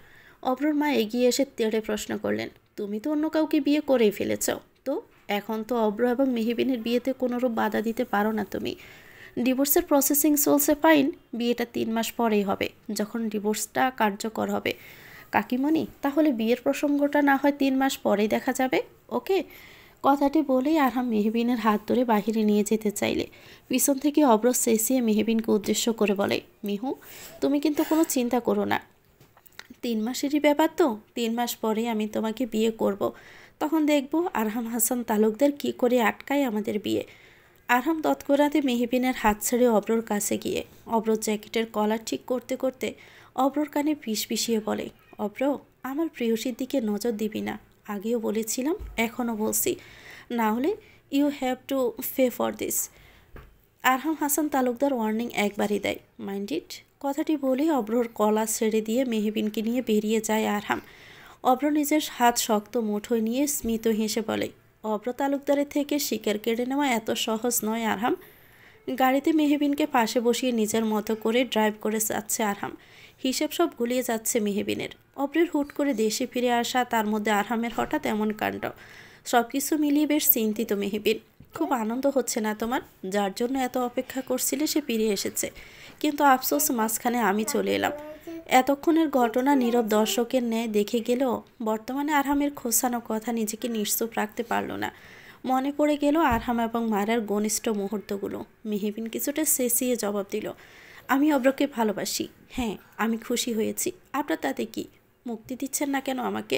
A: অপরর মা এগিয়ে এসে তেড়ে প্রশ্ন করলেন, তুমি তো অন্য কাউকে বিয়ে করেই ফেলেছ, তো এখন তো অব্র এবং মেহবিনের বিয়েতে কোনোরূপ বাধা দিতে পারো না তুমি। ডিভোর্সের প্রসেসিং চলছে ফাইন, বিয়েটা 3 মাস পরেই হবে, যখন ডিভোর্সটা কার্যকর হবে। কাকিমণি, তাহলে বিয়ের প্রসঙ্গটা না হয় 3 মাস পরেই দেখা যাবে, ওকে? কথাটি বলেই আরহাম মেহবিনের হাত ধরে বাহিরে নিয়ে যেতে চাইলে পিছন থেকে অব্র চেঁচিয়ে মেহবিনকে উদ্দেশ্য করে বলে, মিহু, তুমি কিন্তু কোনো চিন্তা করো না, 3 মাসেরই ব্যাপার তো, 3 মাস পরে আমি তোমাকে বিয়ে করব, তখন দেখব আরহাম হাসান তালুকদার কি করে আটকায় আমাদের বিয়ে। আরহাম তৎক্ষণাৎ মেহবিনের হাত ছেড়ে অব্রর কাছে গিয়ে অব্রর জ্যাকেটের কলার ঠিক করতে করতে অব্রর কানে ফিসফিসিয়ে বলে, অব্র, আমার প্রেয়সীর দিকে নজর দিবি না, আগেও বলেছিলাম এখনও বলছি, না হলে you have to pay for this. Arham Hasan Talukdar warning একবারই দেয়, মাইন্ড ইট। কথাটি বলে অব্রর কলা ছেড়ে দিয়ে মেহবিনকে নিয়ে বেরিয়ে যায় আরহাম। অব্র নিজের হাত শক্ত মুঠোয় নিয়ে স্মিত হেসে বলে, অব্র তালুকদারের থেকে শিকার কেড়ে নেওয়া এত সহজ নয় আরহাম। গাড়িতে মেহবিনকে পাশে বসিয়ে নিজের মতো করে ড্রাইভ করে যাচ্ছে আরহাম। হিসেব সব গুলিয়ে যাচ্ছে মেহবিনের। অব্রের হুট করে দেশে ফিরে আসা, তার মধ্যে আরহামের হঠাৎ এমন কাণ্ড, সব কিছু মিলিয়ে বেশ চিন্তিত মেহবিন। খুব আনন্দ হচ্ছে না তোমার? যার জন্য এত অপেক্ষা করছিলে সে ফিরে এসেছে, কিন্তু আফসোস মাঝখানে আমি চলে এলাম। এতক্ষণের ঘটনা নীরব দর্শকের ন্যায় দেখে গেলেও বর্তমানে আরহামের খোসানো কথা নিজেকে নিশ্চুপ রাখতে পারল না। মনে পড়ে গেল আরহাম এবং মায়ের ঘনিষ্ঠ মুহূর্তগুলো। মেহবিন কিছুটা চেঁচিয়ে জবাব দিল, আমি অব্রকে ভালোবাসি, হ্যাঁ আমি খুশি হয়েছি, আপনার তাতে কি? মুক্তি দিচ্ছেন না কেন আমাকে?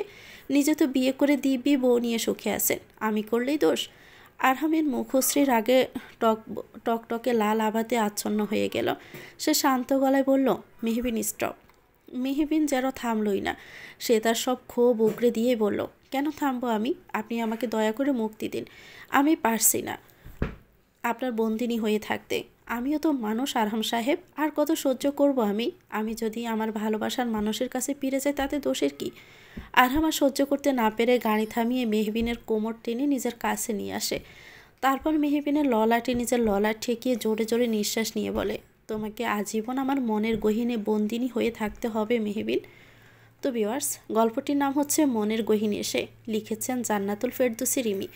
A: নিজে তো বিয়ে করে দিব্যি বউ নিয়ে সুখে আছেন, আমি করলেই দোষ? আরহামের মুখশ্রীর আগে টকটকে লাল আভাতে আচ্ছন্ন হয়ে গেল। সে শান্ত গলায় বলল, মেহবিন স্টপ। মেহবিন যেন থামলই না, সে তার সব ক্ষোভ উগড়ে দিয়ে বলল, কেন থামবো আমি? আপনি আমাকে দয়া করে মুক্তি দিন, আমি পারছি না আপনার বন্দিনী হয়ে থাকতে। আমিও তো মানুষ আরহাম সাহেব, আর কত সহ্য করব আমি যদি আমার ভালোবাসার মানুষের কাছে ফিরে যাই তাতে দোষের কি? আরহাম আর সহ্য করতে না পেরে গাড়ি থামিয়ে মেহবিনের কোমর টেনে নিজের কাছে নিয়ে আসে। তারপর মেহবিনের ললাটে নিজের ললাট ঠেকিয়ে জোরে জোরে নিঃশ্বাস নিয়ে বলে, তোমাকে আজীবন আমার মনের গহীনে বন্দিনী হয়ে থাকতে হবে মেহবিন। তো ভিউয়ার্স, গল্পটির নাম হচ্ছে মনের গহীনে এসে, লিখেছেন জান্নাতুল ফেরদৌসী রিমি।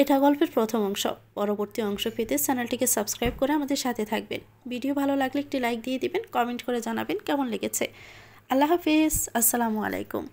A: এটা গল্পের প্রথম অংশ। পরবর্তী অংশ পেতে চ্যানেলটিকে সাবস্ক্রাইব করে আমাদের সাথে থাকবেন। ভিডিও ভালো লাগলে একটি লাইক দিয়ে দিবেন, কমেন্ট করে জানাবেন কেমন লেগেছে। আল্লাহ হাফিজ, আসসালামু আলাইকুম।